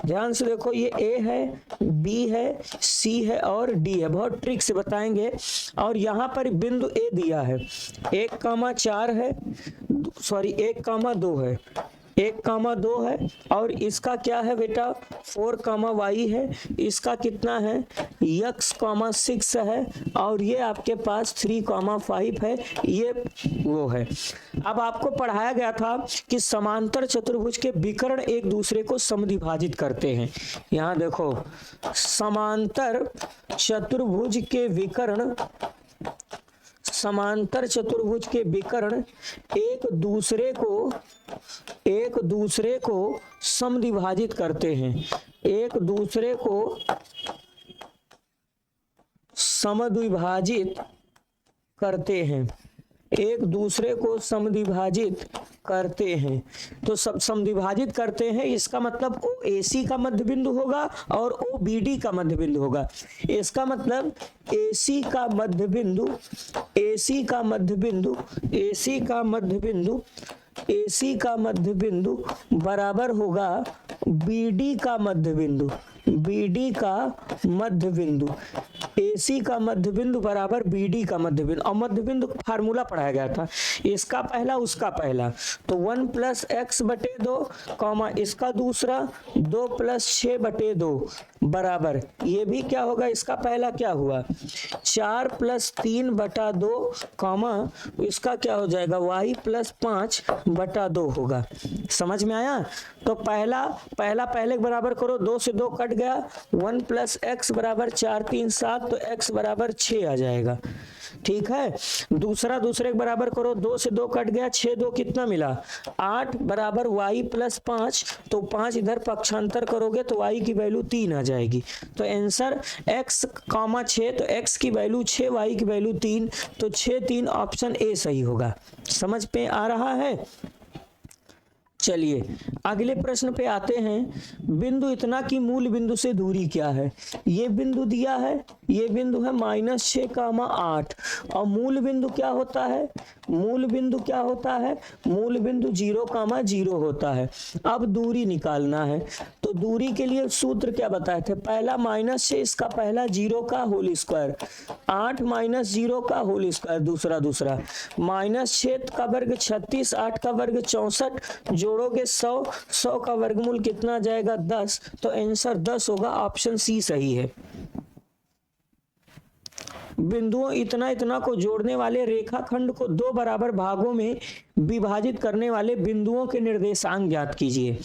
ध्यान से देखो, ये A है, B है, C है और D है। बहुत ट्रिक से बताएंगे। और यहाँ पर बिंदु A दिया है, 1,4 है, 1,2 है, 1,2 है। और इसका क्या है बेटा? 4,y है। इसका कितना है? x,6 है। और ये आपके पास 3,5 है। ये वो है। अब आपको पढ़ाया गया था कि समांतर चतुर्भुज के विकर्ण एक दूसरे को समद्विभाजित करते हैं। यहाँ देखो, समांतर चतुर्भुज के विकर्ण एक दूसरे को समद्विभाजित करते हैं। एक दूसरे को समद्विभाजित करते हैं। एक दूसरे को समद्विभाजित करते हैं। तो सब समद्विभाजित करते हैं, इसका मतलब OAC का मध्य बिंदु होगा और OBD का मध्य बिंदु होगा। इसका मतलब AC का मध्य बिंदु बराबर होगा BD का मध्य बिंदु। AC का मध्य बिंदु बराबर BD का मध्य बिंदु। और मध्य बिंदु फार्मूला पढ़ाया गया था, इसका पहला उसका पहला। तो 1 + x/2, इसका दूसरा 2 + 6/2 बराबर, ये भी क्या होगा? इसका पहला क्या हुआ? 4 + 3/2, इसका क्या हो जाएगा? y + 5/2 होगा। समझ में आया? तो पहला पहले बराबर करो, 2 से 2 कट गया, 1 + x बराबर 4 3 7, तो x बराबर 6 आ जाएगा। ठीक है। दूसरे के बराबर करो, 2 से 2 कट गया, 6 2 कितना मिला? 8 बराबर y + 5, तो 5 इधर पक्षांतर करोगे तो y की वैल्यू 3 आ जाएगी। तो आंसर x, 6, तो x की वैल्यू 6, y की वैल्यू 3, तो 6 3 ऑप्शन ए सही होगा। समझ पे आ रहा है? चलिए अगले प्रश्न पे आते हैं। बिंदु इतना की मूल बिंदु से दूरी क्या है? ये बिंदु दिया है, ये बिंदु है -6,8 और मूल बिंदु क्या होता है? मूल बिंदु 0,0 होता है। अब दूरी निकालना है, तो दूरी के लिए सूत्र क्या बताए थे? पहला -6, इसका पहला 0 का होल स्क्वायर, 8 - 0 का होल स्क्वायर, दूसरा -6 का वर्ग 36, 8 का वर्ग 64, जोड़ोगे 100 का वर्गमूल कितना आ जाएगा? 10, तो आंसर 10 होगा। ऑप्शन सी सही है। बिंदुओं इतना को जोड़ने वाले रेखाखंड को 2 बराबर भागों में विभाजित करने वाले बिंदुओं के निर्देशांक ज्ञात कीजिए।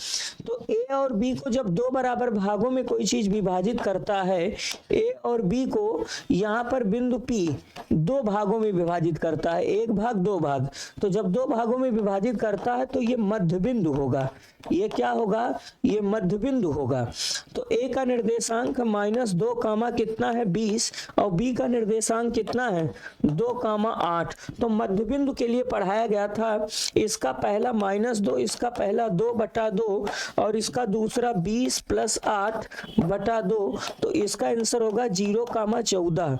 तो ए और बी को जब दो बराबर भागों में कोई चीज विभाजित करता है, ए और बी को यहाँ पर बिंदु पी दो भागों में विभाजित करता है, एक भाग दो भाग, तो जब दो भागों में विभाजित करता है तो ये मध्य बिंदु होगा। ये क्या होगा? ये मध्य बिंदु होगा। तो ए का निर्देशांक -2 कामा कितना है 20 और बी का निर्देशांक कितना है 2 कामा 8। तो मध्य बिंदु के लिए पढ़ाया गया था, इसका पहला -2, इसका पहला 2/2 और इसका दूसरा 20 + 8/2। तो इसका आंसर होगा 0 कामा 14।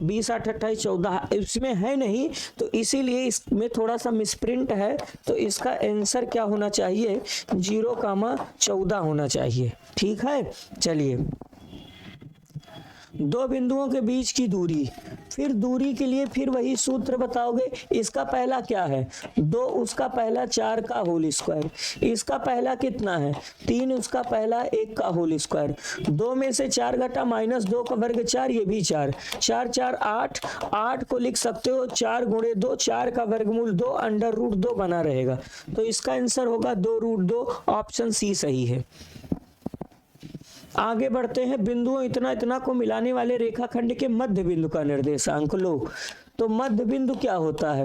20 8 28 14 इसमें है नहीं, तो इसीलिए इसमें थोड़ा सा मिसप्रिंट है। तो इसका आंसर क्या होना चाहिए? 0 कामा 14 होना चाहिए। ठीक है, चलिए दो बिंदुओं के बीच की दूरी, फिर दूरी के लिए फिर वही सूत्र बताओगे। इसका पहला क्या है 2, उसका पहला 4 का होल स्क्वायर, इसका पहला कितना है 3, उसका पहला 1 का होल स्क्वायर। 2 में से 4 घटा -2 का वर्ग 4, ये भी 4, 4 4 8, 8 को लिख सकते हो 4 × 2, 4 का वर्गमूल 2, √2 बना रहेगा। तो इसका आंसर होगा 2√2, ऑप्शन सी सही है। आगे बढ़ते हैं, बिंदुओं इतना इतना को मिलाने वाले रेखाखंड के मध्य बिंदु का निर्देशांक लो। तो मध्य बिंदु क्या होता है?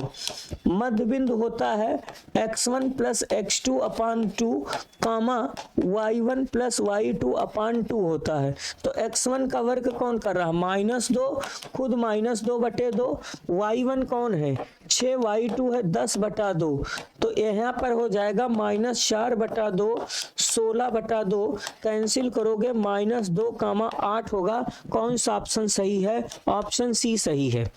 मध्य बिंदु होता है x1 + x2/2 कामा y1 + y2/2 होता है। तो x1 का वर्ग कौन कर रहा है -2, खुद -2/2, y1 कौन है 6, y2 है 10/2। तो यहाँ पर हो जाएगा -4/2, 16/2, कैंसिल करोगे -2 कामा 8 होगा। कौन सा ऑप्शन सही है? ऑप्शन सी सही है।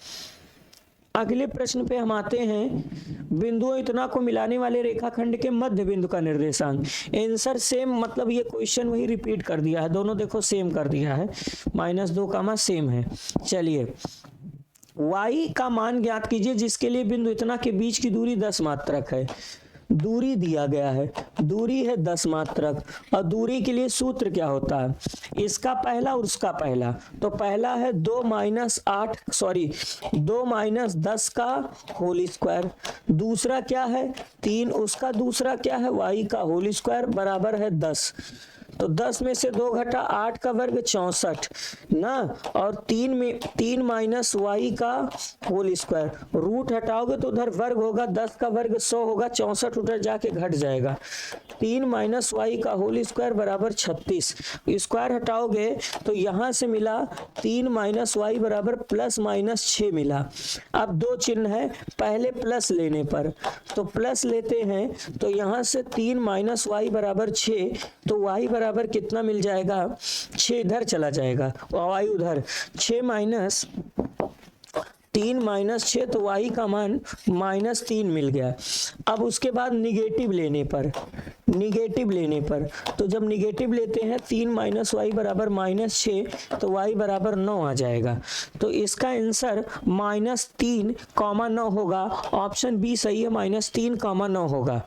अगले प्रश्न पे हम आते हैं, बिंदुओं इतना को मिलाने वाले रेखाखंड के मध्य बिंदु का निर्देशांक। आंसर सेम, मतलब ये क्वेश्चन वही रिपीट कर दिया है, दोनों देखो सेम कर दिया है, -2 कामा सेम है। चलिए y का मान ज्ञात कीजिए जिसके लिए बिंदु इतना के बीच की दूरी 10 मात्रक है। दूरी दिया गया है, दूरी है 10 मात्रक और दूरी के लिए सूत्र क्या होता है? इसका पहला और उसका पहला। तो पहला है 2 - 10 का होल स्क्वायर, दूसरा क्या है 3, उसका दूसरा क्या है y का होल स्क्वायर बराबर है 10। तो 10 में से 2 घटा 8 का वर्ग 64 ना, और 3 में 3 - y का होल स्क्वायर, रूट हटाओगे तो उधर वर्ग होगा, 10 का वर्ग 100 होगा, 64 उधर जाके घट जाएगा। 3 - y का होल स्क्वायर बराबर 36, स्क्वायर हटाओगे तो यहाँ से मिला 3 - y बराबर +-6 मिला। अब दो चिन्ह है, पहले प्लस लेने पर तो प्लस लेते हैं, तो यहाँ से 3 - y बराबर 6, तो y बराबर कितना मिल जाएगा 6 इधर चला जाएगा और y उधर, 6 3 - 6 तो y का मान -3 मिल गया। अब उसके बाद निगेटिव लेने पर तो जब निगेटिव लेते हैं 3 - y बराबर -6 तो y बराबर 9 आ जाएगा। तो इसका आंसर -3,9 होगा, ऑप्शन बी सही है, -3,9 होगा।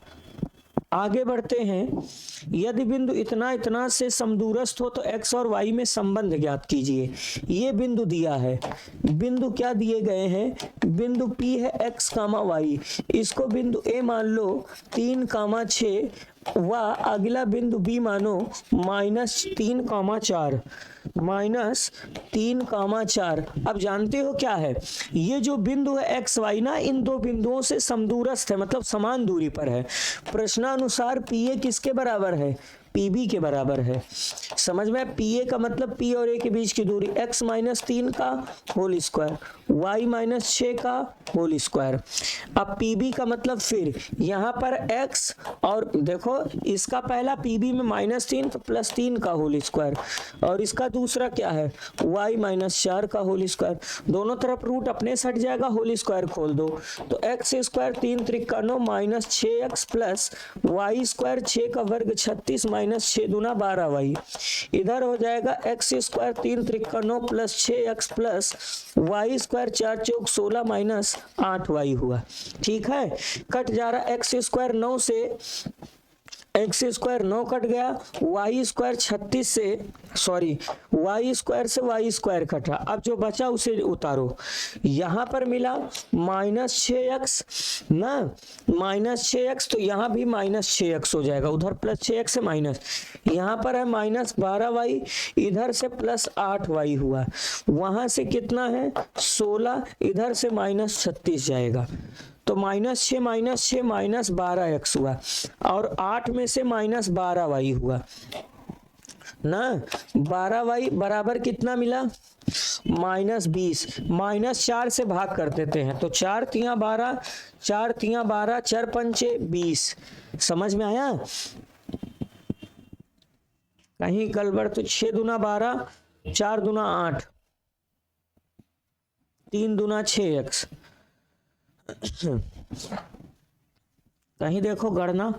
आगे बढ़ते हैं, यदि बिंदु इतना इतना से समदूरस्थ हो तो x और y में संबंध ज्ञात कीजिए। ये बिंदु दिया है, बिंदु क्या दिए गए हैं? बिंदु P है x, y, इसको बिंदु A मान लो 3, 6 व अगला बिंदु B मानो -3,4 -3,4। अब जानते हो क्या है, ये जो बिंदु है x y ना, इन दो बिंदुओं से समदूरस्थ है, मतलब समान दूरी पर है। प्रश्नानुसार PA किसके बराबर है? PB के बराबर है। समझ में? PA का मतलब P और A के बीच की दूरी, x -3 का होल स्क्वायर, y -6 का होल स्क्वायर। अब PB का मतलब फिर यहाँ पर x और देखो इसका पहला PB में -3 तो +3 का होल स्क्वायर, और इसका दूसरा क्या है y -4 का होल स्क्वायर। दोनों तरफ रूट अपने से हट जाएगा, होल स्क्वायर खोल दो तो x² 3 Trika 9 -6x plus y square 6 का वर्ग 36 -6 दूना 12y। इधर हो जाएगा x² 3 Trika 9 plus 6x plus y square 4 चौक 16 माइनस 8y हुआ। ठीक है, कट जा रहा x² 9 से एक्स स्क्वायर 9 कट गया, वाई स्क्वायर 36 से सॉरी वाई स्क्वायर से वाई स्क्वायर कटा, अब जो बचा उसे उतारो। यहां पर मिला -6x ना, -6x, तो यहां भी -6x हो जाएगा, उधर +6x से माइनस, यहां पर है -12y, इधर से +8y हुआ, वहां से कितना है 16, इधर से -36 जाएगा, तो -6 -6 -12x हुआ, और 8 में से -12y हुआ ना, 12y बराबर कितना मिला -20, -4 से भाग कर देते हैं, तो 4 तिया 12, 4 तिया 12, 4 पंचे 20, समझ में आया? कहीं गड़बड़ तो 6 दूना 12, 4 दूना 8, 3 दूना 6x, कहीं देखो गणना,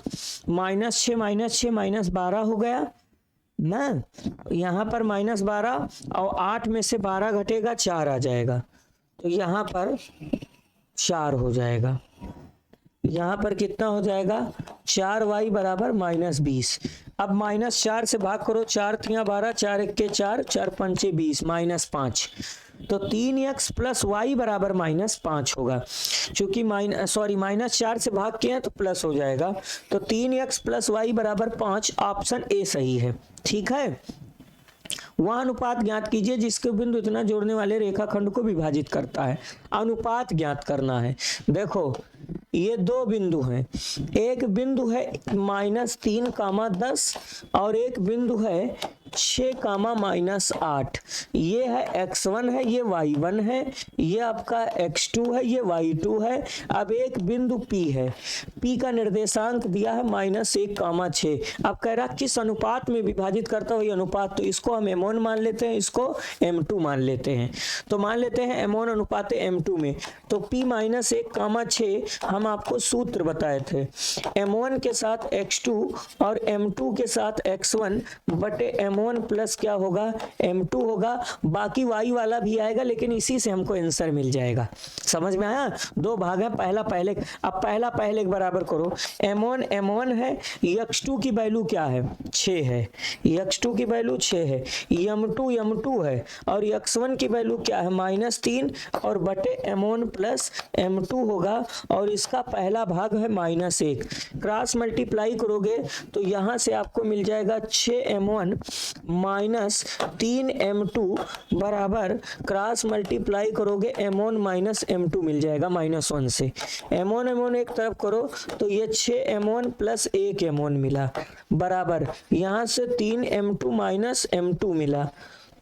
-6 -6 -12 हो गया ना, यहाँ पर -12 और 8 में से 12 घटेगा 4 आ जाएगा, तो यहाँ पर 4 हो जाएगा, यहाँ पर कितना हो जाएगा 4y बराबर -20। अब -4 से भाग करो, 4 तिया 12, 4 1 के 4, 4 पंचे 20, -5, तो 3x प्लस वाई बराबर -5 होगा, क्योंकि -4 से भाग किए हैं तो प्लस हो जाएगा, तो 3x प्लस वाई बराबर 5, ऑप्शन ए सही है। ठीक है, वह अनुपात ज्ञात कीजिए जिसके बिंदु इतना जोड़ने वाले रेखाखंड को विभाजित करता है। अनुपात ज्ञात करना है। देखो ये दो बिंदु हैं, एक बिंदु है -3, 10 और एक बिंदु है 6, -8। ये है x1 है, ये y1 है, ये आपका x2 है, ये y2 है। अब एक बिंदु P है, P का निर्देशांक दिया है -1, 6। अब कह रहा किस अनुपात में विभाजित करता हो ये अनुपात, तो इसको हम m1 मान लेते हैं, इसको m2 मान लेते हैं। तो मान लेते हैं m1 अनुपात m2 में, तो P -1, 6 हम आपको सूत्र बताए थे, m1 के साथ x2 और m2 के साथ x1 बटे m1 प्लस क्या होगा m2 होगा, बाकी y वाला भी आएगा, लेकिन इसी से हमको आंसर मिल जाएगा। समझ में आया? दो भाग है, पहला पहले, अब पहला पहले बराबर करो, m1 है, x2 की वैल्यू क्या है 6 है, x2 की वैल्यू 6 है, m2 है, और x1 की वैल्यू क्या है -3 और बटे m1 प्लस m2 होगा, और इसका पहला भाग है -1। क्रॉस मल्टीप्लाई करोगे तो यहाँ से आपको मिल जाएगा 6m1 -3m2 बराबर, क्रॉस मल्टीप्लाई करोगे m1 -m2 मिल जाएगा -1 से, m1 एक तरफ करो तो ये 6m1 प्लस 1m1 मिला बराबर, यहाँ से 3m2 -m2 मिला,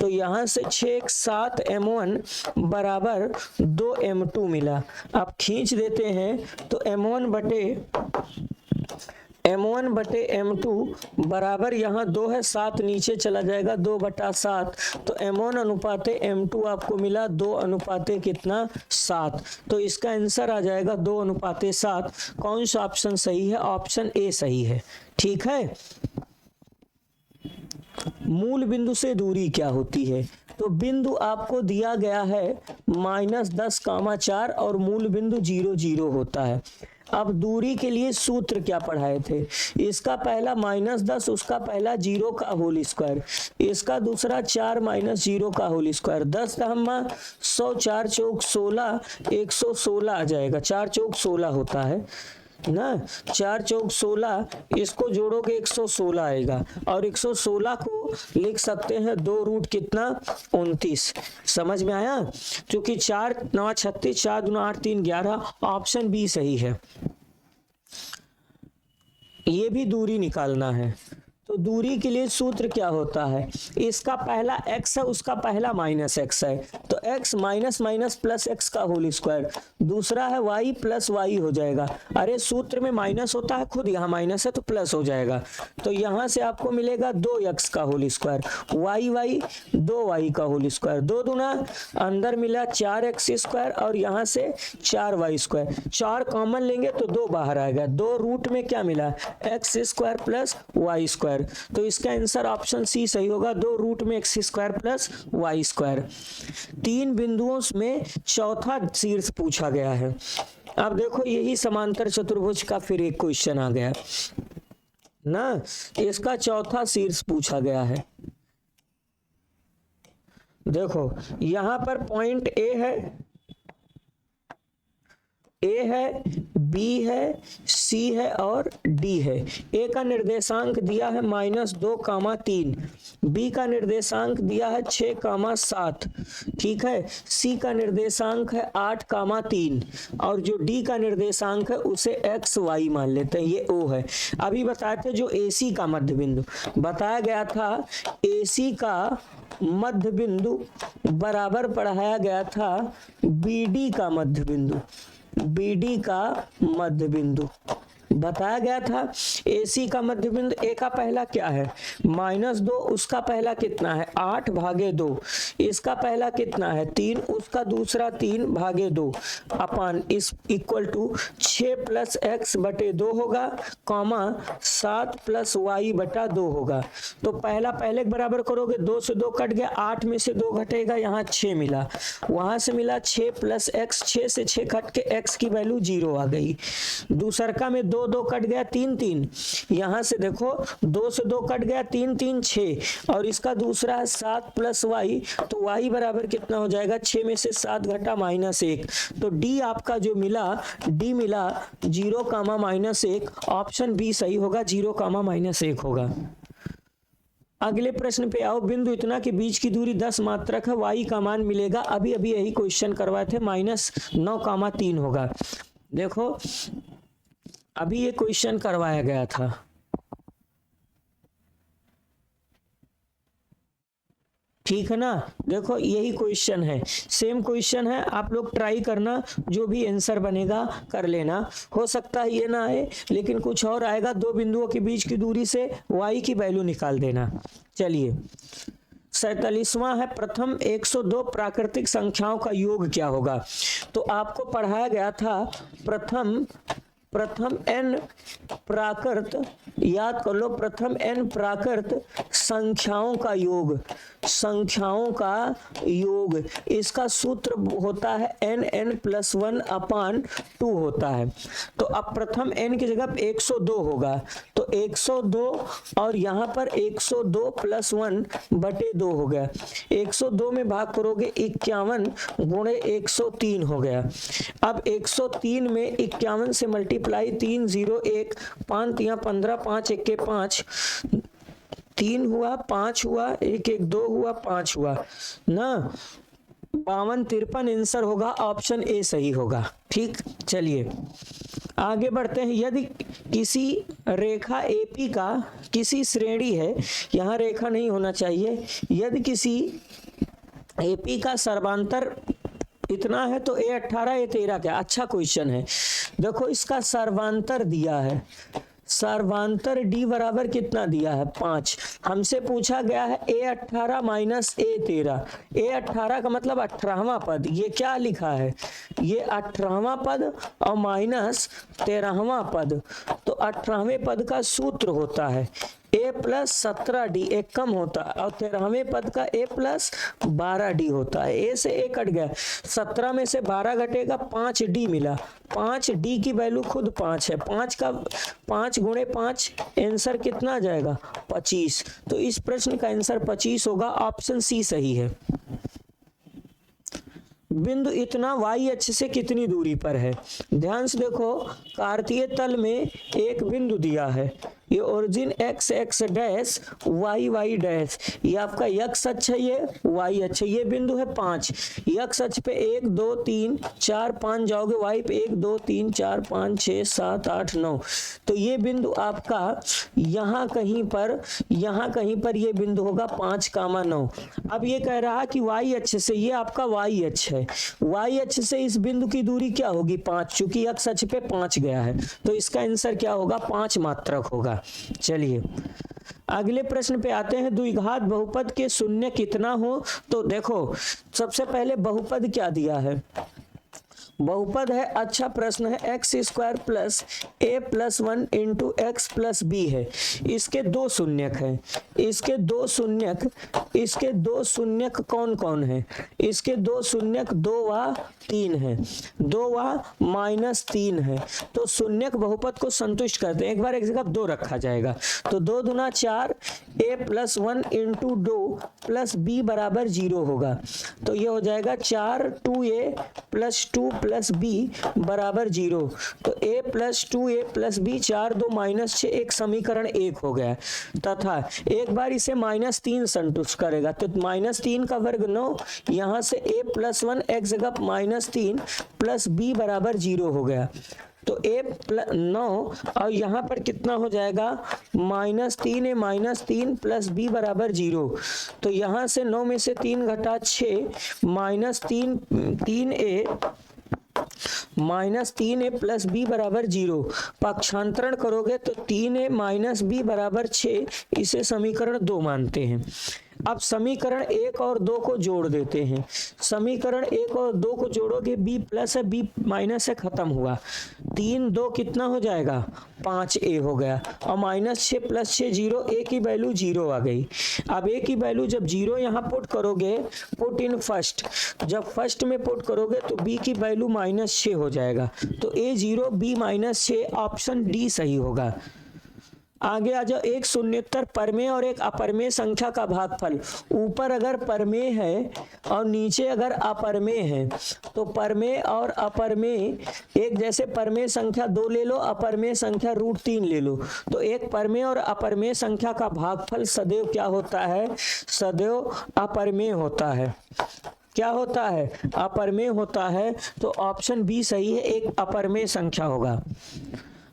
तो यहाँ से 6 7 m1 बराबर 2m2 मिला। अब खींच देते हैं तो m1 बटे m2 बराबर, यहाँ 2 है, 7 नीचे चला जाएगा, 2/7, तो m1 अनुपाते m2 आपको मिला 2 अनुपाते कितना 7, तो इसका आंसर आ जाएगा 2 अनुपाते 7। कौन सा ऑप्शन सही है? ऑप्शन ए सही है। ठीक है, मूल बिंदु से दूरी क्या होती है? तो बिंदु आपको दिया गया है -10, 4 और मूल बिंदु 0 0 होता है। अब दूरी के लिए सूत्र क्या पढ़ाए थे? इसका पहला -10, उसका पहला 0 का होल स्क्वायर, इसका दूसरा 4 -0 का होल स्क्वायर, 10 दहम्मा 100, 4 चौक 16, 116 आ जाएगा, 4 चौक 16 होता है ना, 4 चौक 16, इसको जोड़ोगे 116 आएगा, और 116 को लिख सकते हैं 2 रूट कितना 29। समझ में आया? क्योंकि 4 9 36, 4 दूना 8, 3 11, ऑप्शन बी सही है। ये भी दूरी निकालना है, तो दूरी के लिए सूत्र क्या होता है? इसका पहला x है, उसका पहला -x है, तो x माइनस प्लस x का होल स्क्वायर, दूसरा है y प्लस y हो जाएगा। अरे सूत्र में माइनस होता है, खुद यहाँ माइनस है तो प्लस हो जाएगा, तो यहाँ से आपको मिलेगा 2x का होल स्क्वायर, y 2y का होल स्क्वायर, 2 दूना अंदर मिला 4x स्क्वायर, और यहाँ से 4y स्क्वायर, 4 कॉमन लेंगे तो 2 बाहर आएगा, 2 रूट में क्या मिला x square plus y square, तो इसका आंसर ऑप्शन सी सही होगा, 2 रूट में x square plus y square. 3 बिंदुओं में चौथा शीर्ष पूछा गया है। अब देखो यही समांतर चतुर्भुज का फिर एक क्वेश्चन आ गया ना। इसका चौथा शीर्ष पूछा गया है। देखो यहां पर पॉइंट ए है, बी है, सी है और डी है। ए का निर्देशांक दिया है -2, 3। बी का निर्देशांक दिया है 6, 7। ठीक है। सी का निर्देशांक है 8, 3 और जो डी का निर्देशांक है उसे एक्स वाई मान लेते हैं, ये ओ है। अभी बताए थे जो एसी का मध्य बिंदु बताया गया था, एसी का मध्य बिंदु बराबर पढ़ाया गया था बीडी का मध्य बिंदु, बीडी का मध्य बिंदु बताया गया था। एसी का मध्य बिंदु ए का पहला क्या है -2, उसका पहला कितना है 8/2, इसका पहला कितना है 3, उसका दूसरा 3/2 अपान इस इक्वल टू 6 + x/2 होगा, कॉमा 7 + y/2 होगा। तो पहला पहले के बराबर करोगे, 2 से 2 कट गया, 8 में से 2 घटेगा, यहाँ 6 मिला, वहां से मिला 6 + x, 6 से 6 कट के x की वैल्यू 0 आ गई। दूसरका में 2 कट गया, 3 यहां से देखो 2 से 2 कट गया, 3 6 और इसका दूसरा है 7 + y, तो y बराबर कितना हो जाएगा 6 में से 7 घटा -1। तो डी आपका जो मिला, डी मिला 0, -1। ऑप्शन बी सही होगा, 0, -1 होगा। अगले प्रश्न पे आओ। बिंदु इतना के बीच की दूरी 10 मात्रक है, y का मान मिलेगा। अभी यही क्वेश्चन करवाए थे, -9, 3 होगा। देखो अभी ये क्वेश्चन करवाया गया था। ठीक है ना। देखो यही क्वेश्चन है, सेम क्वेश्चन है, आप लोग ट्राई करना, जो भी आंसर बनेगा कर लेना। हो सकता है ये ना आए लेकिन कुछ और आएगा। 2 बिंदुओं के बीच की दूरी से y की वैल्यू निकाल देना। चलिए 47वां है, प्रथम 102 प्राकृतिक संख्याओं का योग क्या होगा। तो आपको पढ़ाया गया था प्रथम n प्राकृत, याद कर लो, प्रथम n प्राकृत संख्याओं का योग, संख्याओं का योग, इसका सूत्र होता है n + 1/2 होता है। तो अब प्रथम n की जगह 102 होगा, तो 102 और यहाँ पर 102 + 1/2 हो गया। 102 में भाग करोगे 51 × 103 हो गया। अब 103 में 51 से मल्टीप्लाई 3 0 1 5 3 15 5 1 5 3 हुआ, 5 हुआ, 1 1 2 हुआ, 5 हुआ ना। 52 53 आंसर होगा, ऑप्शन ए सही होगा। ठीक, चलिए आगे बढ़ते हैं। यदि किसी रेखा एपी का किसी श्रेणी है, यहाँ रेखा नहीं होना चाहिए, यदि किसी एपी का सर्वांतर इतना है तो A18 A13 क्या। अच्छा क्वेश्चन है। देखो इसका सर्वांतर दिया है, सर्वांतर D बराबर कितना दिया है 5। हमसे पूछा गया है A18 - A13। A18 का मतलब 18वां पद, ये क्या लिखा है, ये 18वां पद और -13वां पद। तो 18वें पद का सूत्र होता है A + 17D, एक कम होता है, और 13वें पद का A + 12D होता है। A से A कट गया, 17 में से 12 घटेगा, 5D मिला। 5D की वैल्यू खुद 5 है, 5 × 5 आंसर कितना आ जाएगा 25। तो इस प्रश्न का आंसर 25 होगा, ऑप्शन सी सही है। बिंदु इतना y अक्ष से कितनी दूरी पर है। ध्यान से देखो, कार्तीय तल में एक बिंदु दिया है, ये origin x x dash y y dash, ये आपका x अक्ष है, ये y अक्ष है, ये बिंदु है 5। x अक्ष पे 1 2 3 4 5 जाओगे, y पे 1 2 3 4 5 6 7 8 9। तो ये बिंदु आपका यहाँ कहीं पर ये बिंदु होगा 5, 9। अब ये कह रहा है कि y अक्ष से, ये आपका y अक्ष है, y अक्ष से इस बिंदु की दूरी क्या होगी 5, चूंकि x अक्ष पे 5 गया है, तो इसका आंसर क्या होगा 5 मात्रक होगा। चलिए अगले प्रश्न पे आते हैं। द्विघात बहुपद के शून्य कितना हो। तो देखो सबसे पहले बहुपद क्या दिया है, बहुपद है, अच्छा प्रश्न है। X square plus a plus 1 into x plus b है। इसके दो शून्यक हैं। इसके दो शून्यक कौन कौन है? इसके दो शून्यक 2 व 3 है, 2 व -3 है। तो शून्यक बहुपद को संतुष्ट करते हैं। एक बार एक जगह 2 रखा जाएगा तो 2 दूना 4, ए प्लस 1 इंटू 2 प्लस बी बराबर 0 होगा। तो ये हो जाएगा 4 2a प्लस 2 प्लस बी बराबर 0। तो a plus 2a plus B 4 2 -6, एक समीकरण 1 हो गया। तथा एक बार इसे -3 संतुष्ट करेगा तो -3 का वर्ग 9, यहाँ से a प्लस 1 एक जगह -3 प्लस b बराबर 0 हो गया। तो a प्लस 9 और यहाँ पर कितना हो जाएगा? -3a -3 प्लस b बराबर 0। तो यहाँ से 9 में से 3 घटा 6 -3a प्लस बी बराबर 0। पक्षांतरण करोगे तो 3a माइनस बी बराबर 6, इसे समीकरण 2 मानते हैं। अब समीकरण 1 और 2 को जोड़ देते हैं। समीकरण 1 और 2 को जोड़ोगे, b प्लस है b माइनस है, खत्म हुआ। 3 2 कितना हो जाएगा? 5a हो गया। और -6 प्लस 6 0, a की वैल्यू 0 आ गई। अब a की वैल्यू जब 0 यहाँ पुट करोगे, पुट इन फर्स्ट, जब फर्स्ट में पुट करोगे तो b की वैल्यू -6 हो जाएगा। तो a 0 b -6, ऑप्शन डी सही होगा। आगे आ जाओ। एक शून्योत्तर परमेय और एक अपरमेय संख्या का भागफल। ऊपर अगर परमेय है और नीचे अगर अपरमेय है तो परमेय और अपरमेय एक जैसे, परमेय संख्या 2 ले लो, अपरमेय संख्या √3 ले लो। तो एक परमेय और अपरमेय संख्या का भागफल सदैव क्या होता है? सदैव अपरमेय होता है। क्या होता है? अपरमेय होता है। तो ऑप्शन बी सही है, एक अपरमेय संख्या होगा।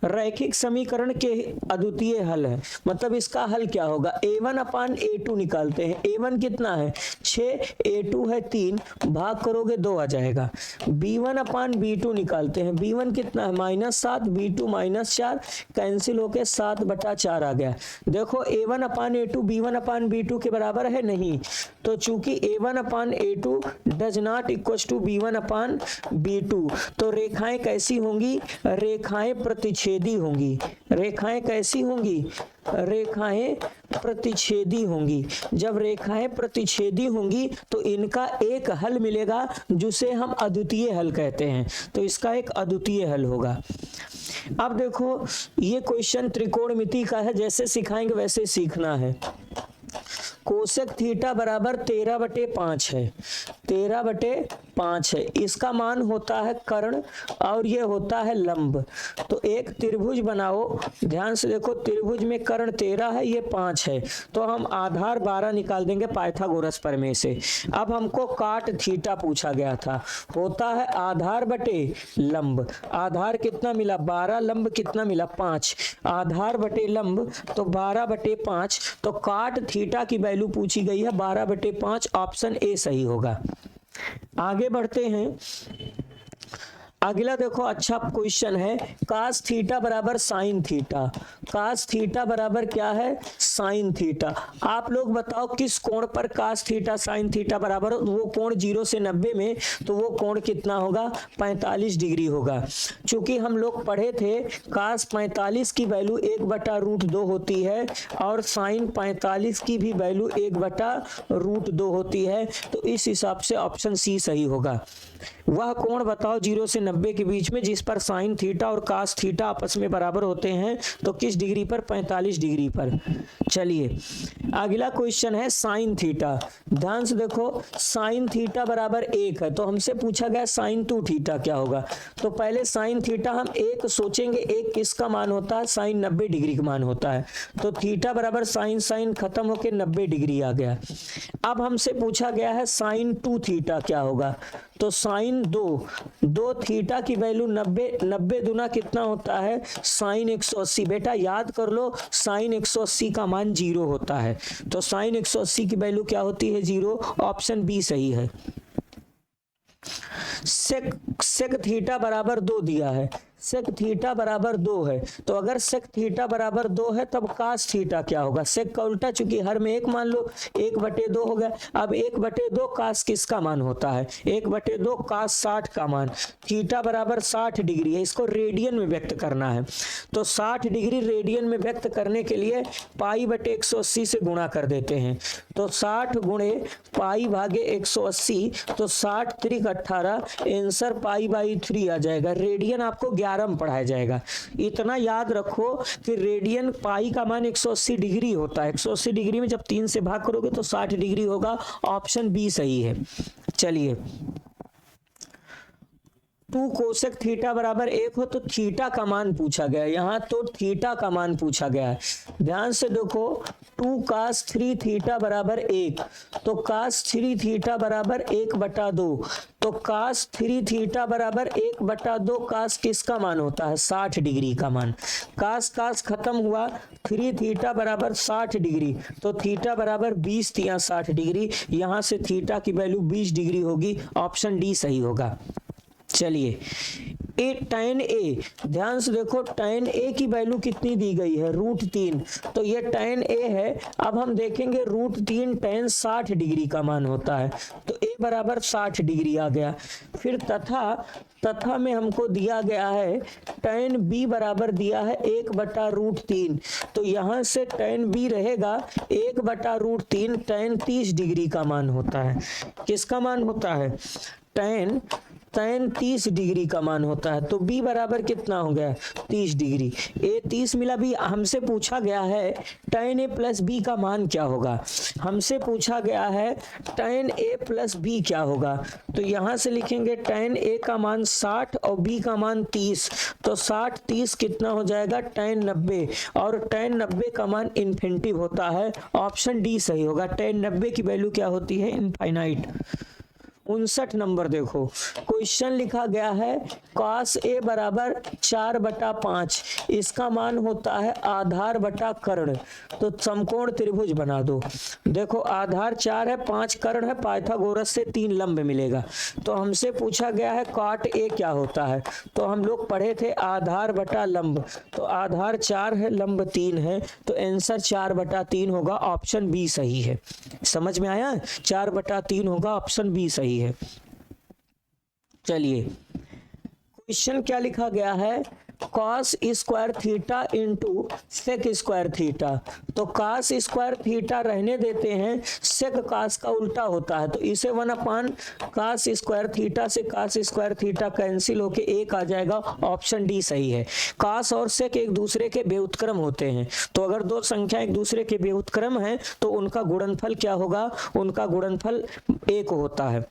रैखिक समीकरण के अद्वितीय हल है, मतलब इसका हल क्या होगा? a1 अपान a2 निकालते हैं। a1 कितना है? 6, a2 है 3, भाग करोगे 2 आ जाएगा। b1 अपान b2 निकालते हैं। b1 कितना है? -7, b2 -4, कैंसिल होके 7/4 आ गया। देखो a1 upon a2 b1 upon b2 के बराबर है नहीं, तो चूंकि a1 upon a2 does not equal to b1 upon b2, तो रेखाएं कैसी होंगी? रेखाएं प्रतिच्छेदी होंगी। रेखाएं कैसी होंगी? रेखाएं प्रतिच्छेदी होंगी। जब रेखाएं प्रतिच्छेदी होंगी तो इनका एक हल मिलेगा, जिसे हम अद्वितीय हल कहते हैं। तो इसका एक अद्वितीय हल होगा। अब देखो, ये क्वेश्चन त्रिकोणमिति का है, जैसे सिखाएंगे वैसे सीखना है। कोसेक थीटा बराबर 13/5 है। 13/5 है। इसका मान होता है कर्ण और ये होता है लंब। तो एक त्रिभुज बनाओ, ध्यान से देखो, त्रिभुज में कर्ण 13 है, ये 5 है, तो हम आधार 12 निकाल देंगे पाइथागोरस प्रमेय से। अब हमको काट थीटा पूछा गया था, होता है आधार बटे लंब। आधार कितना मिला? 12, लंब कितना मिला? 5। आधार बटे लंब तो 12/5, तो काट थीटा की वैल्यू पूछी गई है 12/5, ऑप्शन ए सही होगा। आगे बढ़ते हैं। अगला देखो, अच्छा क्वेश्चन है। कास थीटा बराबर साइन थीटा। कास थीटा बराबर क्या है? Sine theta. आप लोग बताओ किस कोण पर कास थीटा साइन थीटा बराबर हो? वो कोण 0 से 90 में, तो वो कोण कितना होगा? 45 डिग्री होगा। चूंकि हम लोग पढ़े थे कास 45 की वैल्यू 1/√2 होती है और साइन 45 की भी वैल्यू 1/√2 होती है, तो इस हिसाब से ऑप्शन सी सही होगा। वह कोण बताओ 0 से 90 के बीच में जिस पर साइन थीटा और कास थीटा आपस में बराबर होते हैं, तो किस डिग्री पर? 45 डिग्री पर। चलिए अगला क्वेश्चन है साइन थीटा। ध्यान से देखो, साइन थीटा बराबर 1 है, तो हमसे पूछा गया साइन 2 थीटा क्या होगा। तो पहले साइन थीटा हम 1 सोचेंगे, 1 किसका मान होता है? साइन 90 डिग्री का मान होता है। तो थीटा बराबर साइन साइन खत्म होकर 90 डिग्री आ गया। अब हमसे पूछा गया है साइन 2 थीटा क्या होगा। तो साइन 2 थीटा की वैल्यू 90 दूना कितना होता है? साइन 180। बेटा याद कर लो, साइन 180 का मान 0 होता है। तो साइन 180 की वैल्यू क्या होती है? 0। ऑप्शन बी सही है। सेक थीटा बराबर 2 दिया है। सेक थीटा बराबर 2 है, तो अगर सेक थीटा बराबर 2 है तब कास थीटा क्या होगा? सेक का उल्टा, चूंकि हर में 1 मान लो, 1/2 हो गया। अब 1/2 कास किसका मान होता है? 1/2 कास 60 का मान। थीटा बराबर 60 डिग्री है, इसको रेडियन में व्यक्त करना है, तो 60 डिग्री रेडियन में व्यक्त करने के लिए पाई बटे 180 से गुणा कर देते हैं। तो 60 गुणे पाई भागे 180, तो 60 त्रिक 18, आंसर पाई बाई 3 आ जाएगा। रेडियन आपको 11 में पढ़ाया जाएगा। इतना याद रखो कि रेडियन पाई का मान 180 डिग्री होता है। 180 डिग्री में जब 3 से भाग करोगे तो 60 डिग्री होगा। ऑप्शन बी सही है। चलिए, 2 कोसेक थीटा बराबर 1 हो तो थीटा का मान पूछा गया, यहाँ तो थीटा का मान पूछा गया है। ध्यान से देखो, 2 कास 3 थीटा बराबर 1, तो कास 3 थीटा बराबर 1/2, तो कास 3 थीटा बराबर 1/2 कास किसका मान होता है? 60 डिग्री का मान। कास कास खत्म हुआ, 3 थीटा बराबर 60 डिग्री, तो थीटा बराबर 20 तिया 60 डिग्री, यहाँ से थीटा की वैल्यू 20 डिग्री होगी। ऑप्शन डी सही होगा। चलिए, tan a, ध्यान से देखो tan a की वैल्यू कितनी दी गई है? √3, तो ये tan a है। अब हम देखेंगे √3 tan 60 डिग्री का मान होता है, तो a बराबर 60 डिग्री आ गया। फिर तथा में हमको दिया गया है tan b बराबर दिया है 1/√3, तो यहाँ से tan b रहेगा 1/√3, tan 30 डिग्री का मान होता है। किसका मान होता है? tan 30 डिग्री का मान होता है, तो b बराबर कितना हो गया? 30 डिग्री। a 30 मिला। b हमसे पूछा गया है tan a प्लस b का मान क्या होगा? हमसे पूछा गया है tan a प्लस b क्या होगा, तो यहाँ से लिखेंगे tan a का मान 60 और b का मान 30, तो 60 30 कितना हो जाएगा? tan 90, और tan 90 का मान इन्फिनिटिव होता है। ऑप्शन डी सही होगा। tan 90 की वैल्यू क्या होती है? इनफाइनाइट। 59 नंबर देखो, क्वेश्चन लिखा गया है cos a बराबर 4/5, इसका मान होता है आधार बटा कर्ण, तो समकोण त्रिभुज बना दो। देखो, आधार 4 है, 5 कर्ण है, पाइथागोरस से 3 लंब मिलेगा। तो हमसे पूछा गया है cot a क्या होता है, तो हम लोग पढ़े थे आधार बटा लंब, तो आधार 4 है, लंब 3 है, तो आंसर 4/3 होगा। ऑप्शन बी सही है। समझ में आया? 4/3 होगा, ऑप्शन बी सही है। चलिए, क्वेश्चन क्या लिखा गया है? cos square theta into sec square theta, तो cos स्क्वायर थीटा रहने देते हैं, सेक cos का उल्टा होता है, तो इसे 1/, cos स्क्वायर थीटा से cos स्क्वायर थीटा कैंसिल होके 1 आ जाएगा। ऑप्शन डी सही है। cos और सेक एक दूसरे के व्युत्क्रम होते हैं, तो अगर दो संख्या एक दूसरे के व्युत्क्रम है तो उनका गुणनफल क्या होगा? उनका गुणनफल 1 होता है।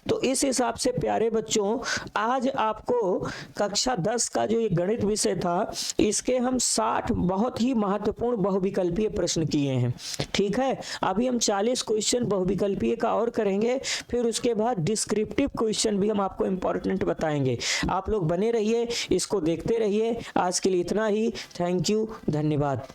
तो इस हिसाब से प्यारे बच्चों, आज आपको कक्षा 10 का जो ये गणित विषय था, इसके हम 60 बहुत ही महत्वपूर्ण बहुविकल्पीय प्रश्न किए हैं। ठीक है, अभी हम 40 क्वेश्चन बहुविकल्पीय का और करेंगे, फिर उसके बाद डिस्क्रिप्टिव क्वेश्चन भी हम आपको इंपॉर्टेंट बताएंगे। आप लोग बने रहिए, इसको देखते रहिए। आज के लिए इतना ही। थैंक यू, धन्यवाद।